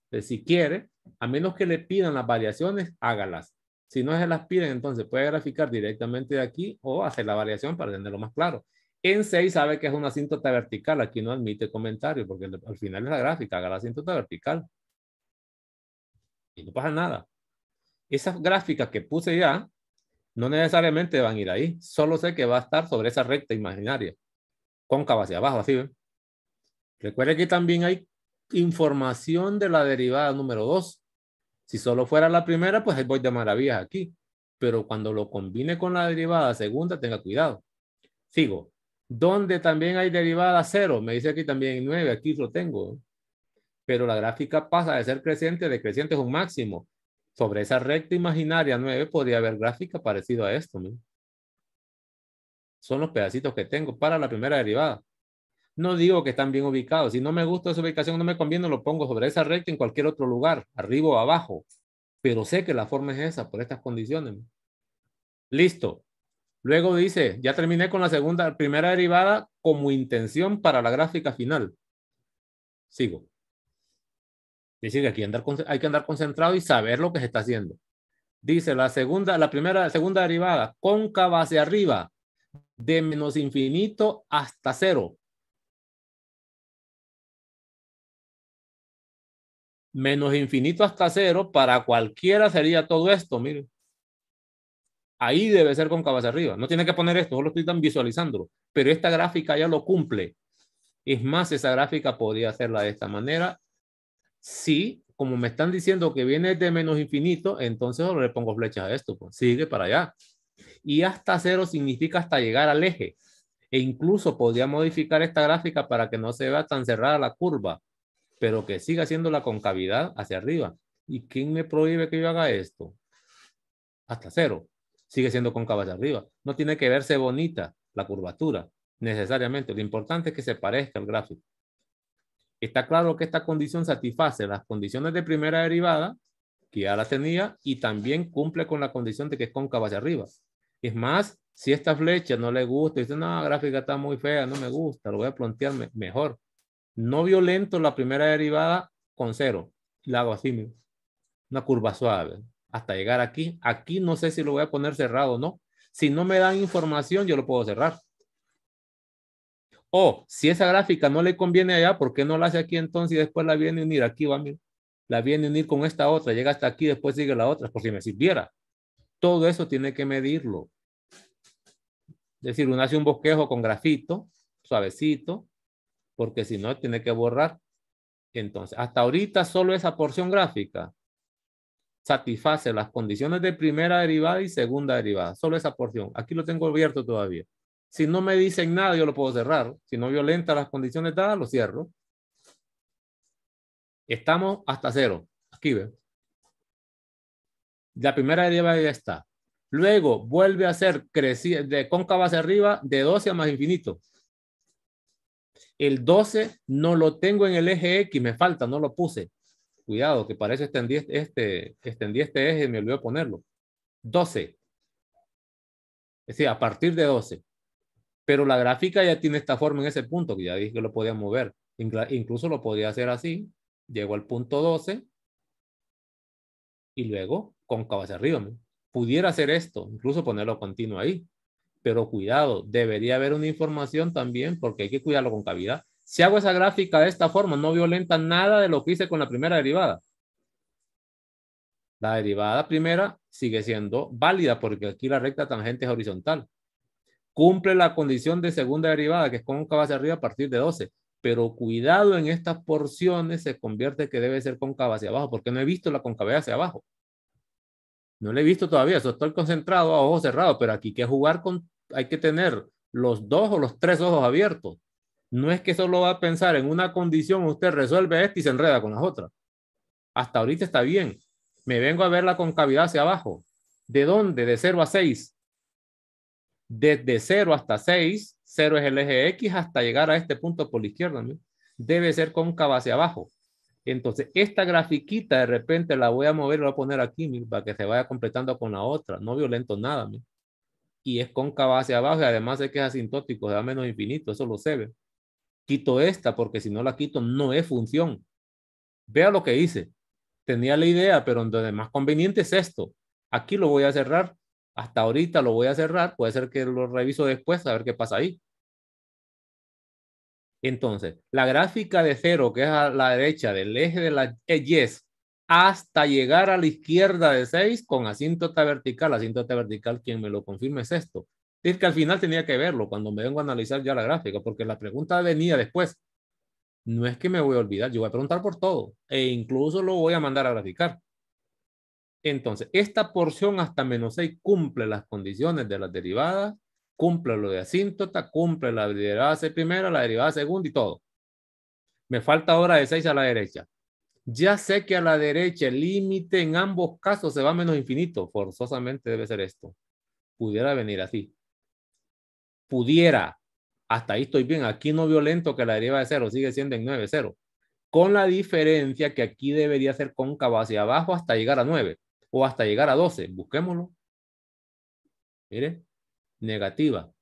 Entonces, si quiere, a menos que le pidan las variaciones, hágalas. Si no se las piden, entonces puede graficar directamente de aquí o hacer la variación para tenerlo más claro. En 6 sabe que es una asíntota vertical. Aquí no admite comentario porque al final es la gráfica. Haga la asíntota vertical. Y no pasa nada. Esas gráficas que puse ya, no necesariamente van a ir ahí. Solo sé que va a estar sobre esa recta imaginaria. Cóncava hacia abajo, así ven. Recuerde que también hay información de la derivada número 2. Si solo fuera la primera, pues ahí voy de maravillas aquí. Pero cuando lo combine con la derivada segunda, tenga cuidado. Sigo. ¿Dónde también hay derivada 0? Me dice aquí también 9. Aquí lo tengo. Pero la gráfica pasa de ser creciente, decreciente es un máximo. Sobre esa recta imaginaria 9 podría haber gráfica parecido a esto, ¿no? Son los pedacitos que tengo para la primera derivada. No digo que están bien ubicados. Si no me gusta esa ubicación, no me conviene, lo pongo sobre esa recta en cualquier otro lugar, arriba o abajo. Pero sé que la forma es esa por estas condiciones. Listo. Luego dice, ya terminé con la primera derivada como intención para la gráfica final. Sigo. Dice que aquí hay que andar concentrado y saber lo que se está haciendo. Dice la segunda derivada, cóncava hacia arriba, de menos infinito hasta 0. Menos infinito hasta 0, para cualquiera sería todo esto, miren. Ahí debe ser cóncava hacia arriba. No tiene que poner esto, solo estoy tan visualizándolo. Pero esta gráfica ya lo cumple. Es más, esa gráfica podría hacerla de esta manera. Sí, como me están diciendo que viene de menos infinito, entonces solo le pongo flechas a esto. Pues. Sigue para allá. Y hasta 0 significa hasta llegar al eje. E incluso podría modificar esta gráfica para que no se vea tan cerrada la curva, pero que siga siendo la concavidad hacia arriba. ¿Y quién me prohíbe que yo haga esto? Hasta 0. Sigue siendo cóncava hacia arriba. No tiene que verse bonita la curvatura, necesariamente. Lo importante es que se parezca al gráfico. Está claro que esta condición satisface las condiciones de primera derivada, que ya la tenía, y también cumple con la condición de que es cóncava hacia arriba. Es más, si esta flecha no le gusta, dice, no, la gráfica está muy fea, no me gusta, lo voy a plantear mejor. No violento la primera derivada con 0. La hago así, una curva suave. Hasta llegar aquí. Aquí no sé si lo voy a poner cerrado o no. Si no me dan información, yo lo puedo cerrar. O si esa gráfica no le conviene allá, ¿por qué no la hace aquí entonces y después la viene a unir? Aquí va, mira. La viene a unir con esta otra. Llega hasta aquí, después sigue la otra. Por si me sirviera. Todo eso tiene que medirlo. Es decir, uno hace un bosquejo con grafito, suavecito, porque si no, tiene que borrar. Entonces, hasta ahorita solo esa porción gráfica satisface las condiciones de primera derivada y segunda derivada. Solo esa porción. Aquí lo tengo abierto todavía. Si no me dicen nada, yo lo puedo cerrar. Si no violenta las condiciones dadas, lo cierro. Estamos hasta 0. Aquí ve. La primera derivada ya está. Luego vuelve a ser de cóncava hacia arriba de 12 a más infinito. El 12 no lo tengo en el eje X, me falta, no lo puse. Cuidado, que parece extendí este eje y me olvidé ponerlo. 12. Es decir, a partir de 12. Pero la gráfica ya tiene esta forma en ese punto, que ya dije que lo podía mover. Incluso lo podría hacer así. Llego al punto 12 y luego cóncavo hacia arriba. ¿no? Pudiera hacer esto, incluso ponerlo continuo ahí. Pero cuidado, debería haber una información también porque hay que cuidarlo con cavidad. Si hago esa gráfica de esta forma, no violenta nada de lo que hice con la primera derivada. La derivada primera sigue siendo válida porque aquí la recta tangente es horizontal. Cumple la condición de segunda derivada, que es cóncava hacia arriba a partir de 12. Pero cuidado en estas porciones, se convierte que debe ser cóncava hacia abajo, porque no he visto la concavidad hacia abajo. No lo he visto todavía, eso estoy concentrado a ojos cerrados, pero aquí hay que jugar con, hay que tener los 2 o los 3 ojos abiertos. No es que solo va a pensar en una condición, usted resuelve esta y se enreda con las otras. Hasta ahorita está bien. Me vengo a ver la concavidad hacia abajo. ¿De dónde? De 0 a 6. Desde 0 hasta 6, 0 es el eje X hasta llegar a este punto por la izquierda. ¿no? Debe ser cóncava hacia abajo. Entonces, esta grafiquita de repente la voy a mover y la voy a poner aquí para que se vaya completando con la otra. No violento nada. ¿no? Y es cóncava hacia abajo y además es que es asintótico, se da menos infinito. Eso lo se ve. Quito esta porque si no la quito no es función. Vea lo que hice. Tenía la idea, pero donde más conveniente es esto. Aquí lo voy a cerrar. Hasta ahorita lo voy a cerrar. Puede ser que lo reviso después a ver qué pasa ahí. Entonces, la gráfica de 0, que es a la derecha del eje de la Y, hasta llegar a la izquierda de 6 con asíntota vertical. Asíntota vertical, quien me lo confirme es esto. Es que al final tenía que verlo cuando me vengo a analizar ya la gráfica, porque la pregunta venía después. No es que me voy a olvidar, yo voy a preguntar por todo e incluso lo voy a mandar a graficar. Entonces, esta porción hasta menos 6 cumple las condiciones de las derivadas, cumple lo de asíntota, cumple la derivada C primera, la derivada segunda y todo. Me falta ahora de 6 a la derecha. Ya sé que a la derecha el límite en ambos casos se va a menos infinito. Forzosamente debe ser esto. Pudiera venir así. Pudiera. Hasta ahí estoy bien. Aquí no violento que la derivada de 0 sigue siendo en 9, 0. Con la diferencia que aquí debería ser cóncava hacia abajo hasta llegar a 9 o hasta llegar a 12. Busquémoslo. Mire, negativa.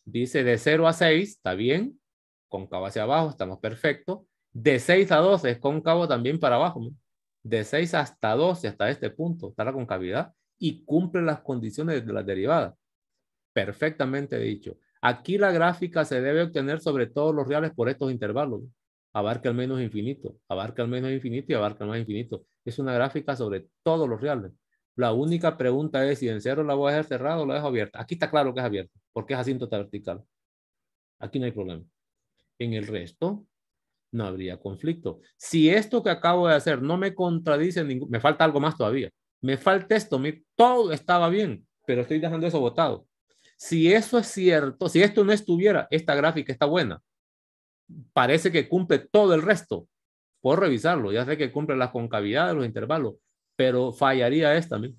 Dice de 0 a 6, está bien. Cóncavo hacia abajo, estamos perfectos. De 6 a 12 es cóncavo también para abajo. ¿no? De 6 hasta 12, hasta este punto, está la concavidad y cumple las condiciones de las derivadas. Perfectamente dicho. Aquí la gráfica se debe obtener sobre todos los reales por estos intervalos. ¿no? Abarca al menos infinito, abarca al menos infinito y abarca al más infinito. Es una gráfica sobre todos los reales. La única pregunta es si en 0 la voy a dejar cerrada o la dejo abierta. Aquí está claro que es abierta, porque es asíntota vertical. Aquí no hay problema. En el resto, no habría conflicto. Si esto que acabo de hacer no me contradice, me falta algo más todavía. Me falta esto, todo estaba bien, pero estoy dejando eso botado. Si eso es cierto, si esto no estuviera, esta gráfica está buena. Parece que cumple todo el resto. Puedo revisarlo, ya sé que cumple las concavidades, los intervalos, pero fallaría esta. ¿no?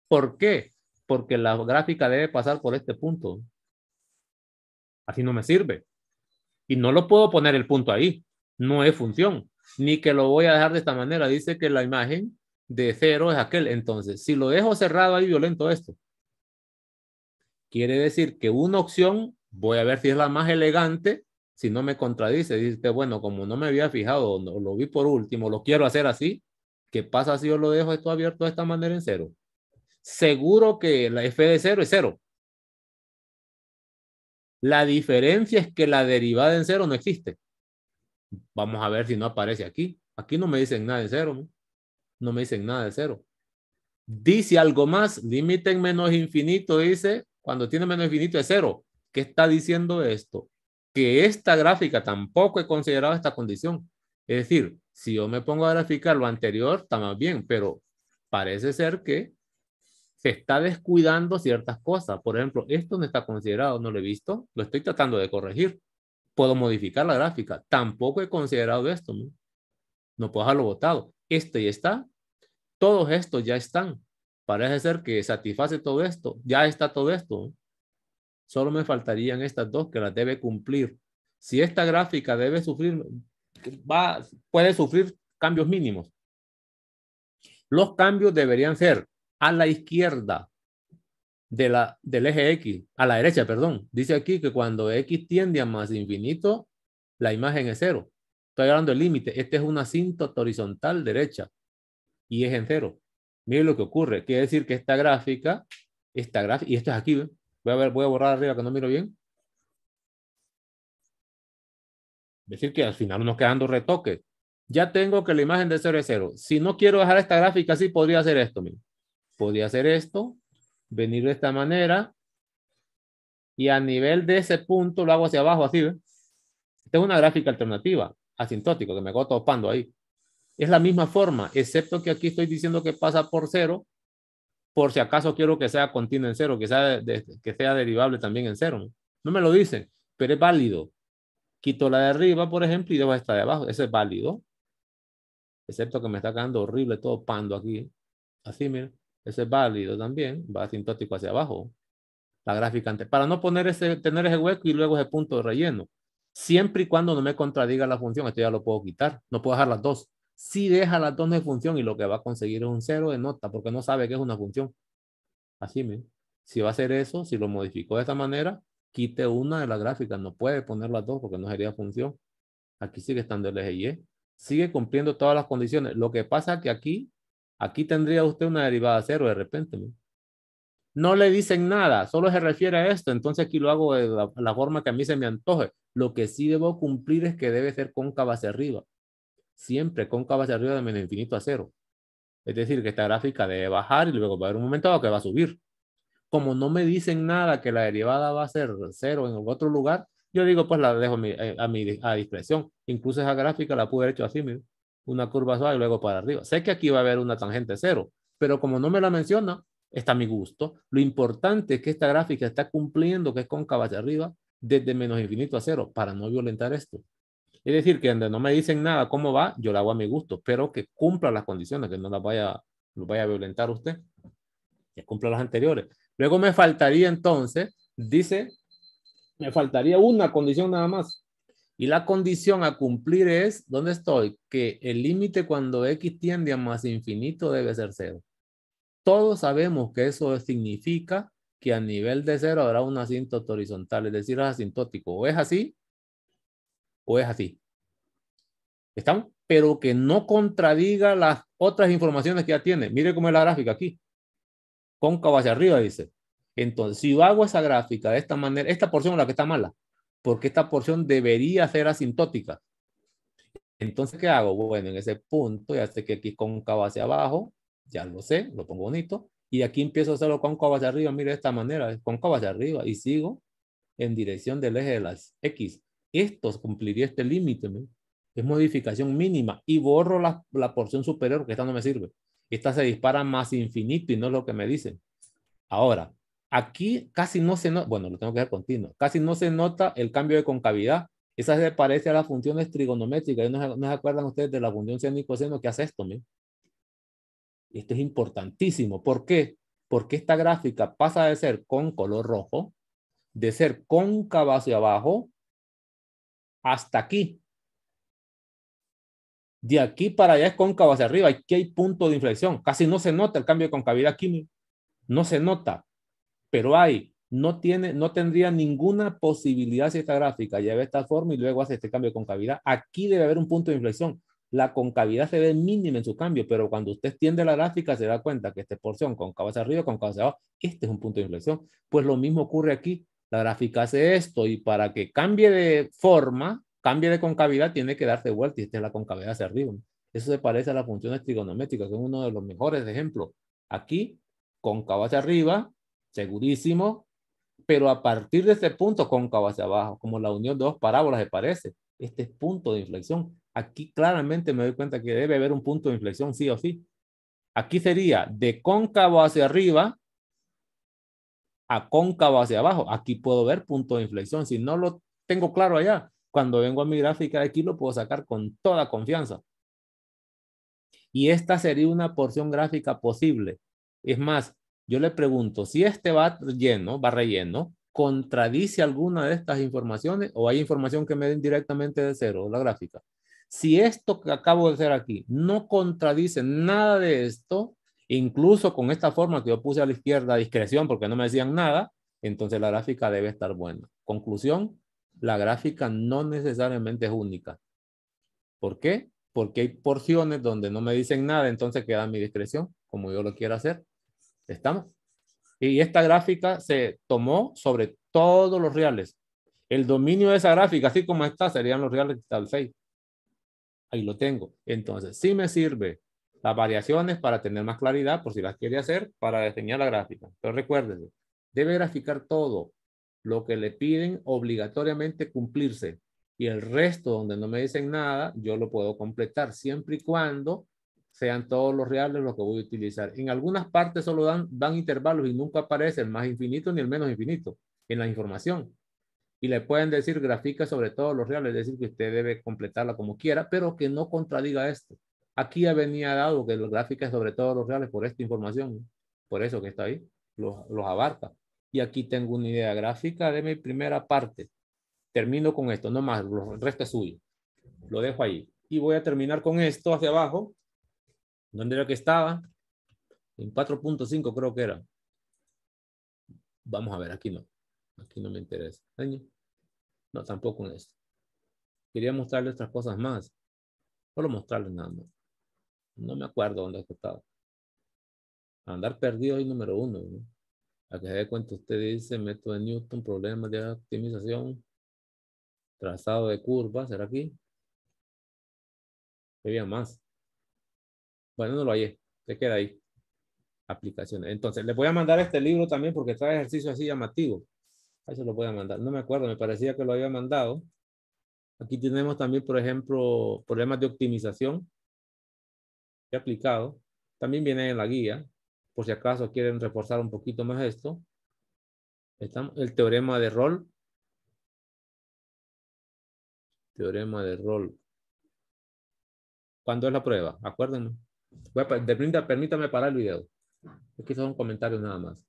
¿Por qué? Porque la gráfica debe pasar por este punto. Así no me sirve. Y no lo puedo poner el punto ahí. No es función. Ni que lo voy a dejar de esta manera. Dice que la imagen de 0 es aquel. Entonces, si lo dejo cerrado ahí, violento esto. Quiere decir que una opción, voy a ver si es la más elegante, si no me contradice. Dice, bueno, como no me había fijado, no, lo vi por último, lo quiero hacer así. ¿Qué pasa si yo lo dejo esto abierto de esta manera en 0? Seguro que la f de 0 es 0. La diferencia es que la derivada en 0 no existe. Vamos a ver si no aparece aquí. Aquí no me dicen nada de 0. ¿no? No me dicen nada de 0. Dice algo más. Límite en menos infinito dice, cuando tiene menos infinito es 0. ¿Qué está diciendo esto? Que esta gráfica tampoco he considerado esta condición. Es decir, si yo me pongo a graficar lo anterior, está más bien, pero parece ser que se está descuidando ciertas cosas. Por ejemplo, esto no está considerado, no lo he visto, lo estoy tratando de corregir. Puedo modificar la gráfica. Tampoco he considerado esto. No puedo dejarlo botado. Este ya está. Todos estos ya están. Parece ser que satisface todo esto. Ya está todo esto. Solo me faltarían estas dos que las debe cumplir. Si esta gráfica debe sufrir, puede sufrir cambios mínimos. Los cambios deberían ser a la izquierda del eje X, a la derecha, perdón. Dice aquí que cuando X tiende a más infinito, la imagen es 0. Estoy hablando del límite. Este es una asíntota horizontal derecha y es en 0. Miren lo que ocurre. Quiere decir que esta gráfica, y esto es aquí, ¿ve? Voy a borrar arriba que no miro bien. Es decir que al final nos quedan 2 retoques. Ya tengo que la imagen de 0 es 0. Si no quiero dejar esta gráfica así, podría hacer esto. Miren. Podría hacer esto, venir de esta manera y a nivel de ese punto lo hago hacia abajo así, ¿ve? Esta es una gráfica alternativa, asintótico, que me quedo topando ahí. Es la misma forma, excepto que aquí estoy diciendo que pasa por 0, por si acaso quiero que sea continuo en 0, que sea derivable también en 0. No me lo dicen, pero es válido. Quito la de arriba, por ejemplo, y dejo esta de abajo. Eso es válido. Excepto que me está quedando horrible todo pando aquí. Así, miren. Eso es válido también. Va asintótico hacia abajo. La gráfica antes. Para no tener ese hueco y luego ese punto de relleno. Siempre y cuando no me contradiga la función, esto ya lo puedo quitar. No puedo dejar las dos. Si deja las dos de función y lo que va a conseguir es un 0 de nota porque no sabe que es una función. Así, miren. Si va a hacer eso, si lo modificó de esta manera, quite una de las gráficas. No puede poner las dos porque no sería función. Aquí sigue estando el eje Y. Sigue cumpliendo todas las condiciones. Lo que pasa es que aquí tendría usted una derivada 0 de repente. ¿No? No le dicen nada, solo se refiere a esto. Entonces aquí lo hago de la forma que a mí se me antoje. Lo que sí debo cumplir es que debe ser cóncava hacia arriba. Siempre cóncava hacia arriba de menos infinito a 0. Es decir, que esta gráfica debe bajar y luego va a haber un momento dado que va a subir. Como no me dicen nada que la derivada va a ser 0 en otro lugar, yo digo, pues la dejo a discreción. Incluso esa gráfica la pude haber hecho así, miren, una curva suave y luego para arriba. Sé que aquí va a haber una tangente 0, pero como no me la menciona, está a mi gusto. Lo importante es que esta gráfica está cumpliendo que es cóncava hacia arriba desde menos infinito a 0 para no violentar esto. Es decir, que donde no me dicen nada cómo va, yo la hago a mi gusto, pero que cumpla las condiciones, que no lo vaya a violentar usted. Que cumpla las anteriores. Luego me faltaría entonces, dice, me faltaría una condición nada más. Y la condición a cumplir es, ¿dónde estoy? Que el límite cuando x tiende a más infinito debe ser 0. Todos sabemos que eso significa que a nivel de 0 habrá una asíntota horizontal, es decir, es asintótico. O es así, o es así. ¿Estamos? Pero que no contradiga las otras informaciones que ya tiene. Mire cómo es la gráfica aquí. Cóncavo hacia arriba, dice. Entonces, si yo hago esa gráfica de esta manera, esta porción es la que está mala, porque esta porción debería ser asintótica. Entonces, ¿qué hago? Bueno, en ese punto, ya sé que aquí es cóncavo hacia abajo, ya lo sé, lo pongo bonito, y aquí empiezo a hacerlo cóncavo hacia arriba, mire de esta manera, es cóncavo hacia arriba, y sigo en dirección del eje de las X. Esto cumpliría este límite, ¿no? Es modificación mínima, y borro la porción superior, que esta no me sirve. Esta se dispara más infinito y no es lo que me dicen. Ahora, aquí casi no se nota, bueno, lo tengo que hacer continuo, casi no se nota el cambio de concavidad. Esa se parece a las funciones trigonométricas. ¿No se acuerdan ustedes de la función seno y coseno que hace esto? ¿Me? Esto es importantísimo. ¿Por qué? Porque esta gráfica pasa de ser con color rojo, de ser cóncava hacia abajo, hasta aquí. De aquí para allá es cóncavo hacia arriba. Aquí hay punto de inflexión. Casi no se nota el cambio de concavidad aquí. No se nota. Pero no tendría ninguna posibilidad si esta gráfica lleva esta forma y luego hace este cambio de concavidad. Aquí debe haber un punto de inflexión. La concavidad se ve mínima en su cambio, pero cuando usted extiende la gráfica se da cuenta que esta porción cóncava hacia arriba, cóncava hacia abajo, este es un punto de inflexión. Pues lo mismo ocurre aquí. La gráfica hace esto y para que cambie de forma, cambie de concavidad, tiene que darse vuelta y esta es la concavidad hacia arriba. Eso se parece a las funciones trigonométricas, que es uno de los mejores ejemplos. Aquí, cóncavo hacia arriba, segurísimo, pero a partir de este punto cóncavo hacia abajo, como la unión de dos parábolas se parece. Este es punto de inflexión. Aquí claramente me doy cuenta que debe haber un punto de inflexión sí o sí. Aquí sería de cóncavo hacia arriba a cóncavo hacia abajo. Aquí puedo ver punto de inflexión. Si no lo tengo claro allá, cuando vengo a mi gráfica de aquí lo puedo sacar con toda confianza. Y esta sería una porción gráfica posible. Es más, yo le pregunto, si este va relleno, ¿contradice alguna de estas informaciones o hay información que me den directamente de 0, la gráfica? Si esto que acabo de hacer aquí no contradice nada de esto, incluso con esta forma que yo puse a la izquierda, discreción, porque no me decían nada, entonces la gráfica debe estar buena. Conclusión, la gráfica no necesariamente es única. ¿Por qué? Porque hay porciones donde no me dicen nada, entonces queda a mi discreción, como yo lo quiero hacer. ¿Estamos? Y esta gráfica se tomó sobre todos los reales. El dominio de esa gráfica, así como está, serían los reales del 6. Ahí lo tengo. Entonces, sí me sirve las variaciones para tener más claridad, por si las quiere hacer, para diseñar la gráfica. Pero recuérdese, debe graficar todo lo que le piden obligatoriamente cumplirse. Y el resto, donde no me dicen nada, yo lo puedo completar, siempre y cuando sean todos los reales los que voy a utilizar. En algunas partes solo dan intervalos y nunca aparece el más infinito ni el menos infinito en la información. Y le pueden decir grafica sobre todos los reales, es decir, que usted debe completarla como quiera, pero que no contradiga esto. Aquí ya venía dado que la gráfica es sobre todos los reales por esta información, por eso que está ahí, los abarca. Y aquí tengo una idea gráfica de mi primera parte. Termino con esto, no más, el resto es suyo. Lo dejo ahí. Y voy a terminar con esto hacia abajo, donde era que estaba, en 4.5 creo que era. Vamos a ver, aquí no me interesa. No, tampoco en esto. Quería mostrarles otras cosas más. Solo mostrarles nada más. No me acuerdo dónde estaba. Andar perdido es número 1, ¿no? A que se dé cuenta, usted dice método de Newton, problemas de optimización, trazado de curvas, ¿será aquí? Había más. Bueno, no lo hallé. Se queda ahí. Aplicaciones. Entonces, les voy a mandar este libro también porque trae ejercicios así llamativos. Ahí se lo voy a mandar. No me acuerdo, me parecía que lo había mandado. Aquí tenemos también, por ejemplo, problemas de optimización. He aplicado. También viene en la guía. Por si acaso quieren reforzar un poquito más esto. El teorema de rol. Teorema de rol. ¿Cuándo es la prueba? Acuérdenme. Permítame parar el video. Aquí son comentarios nada más.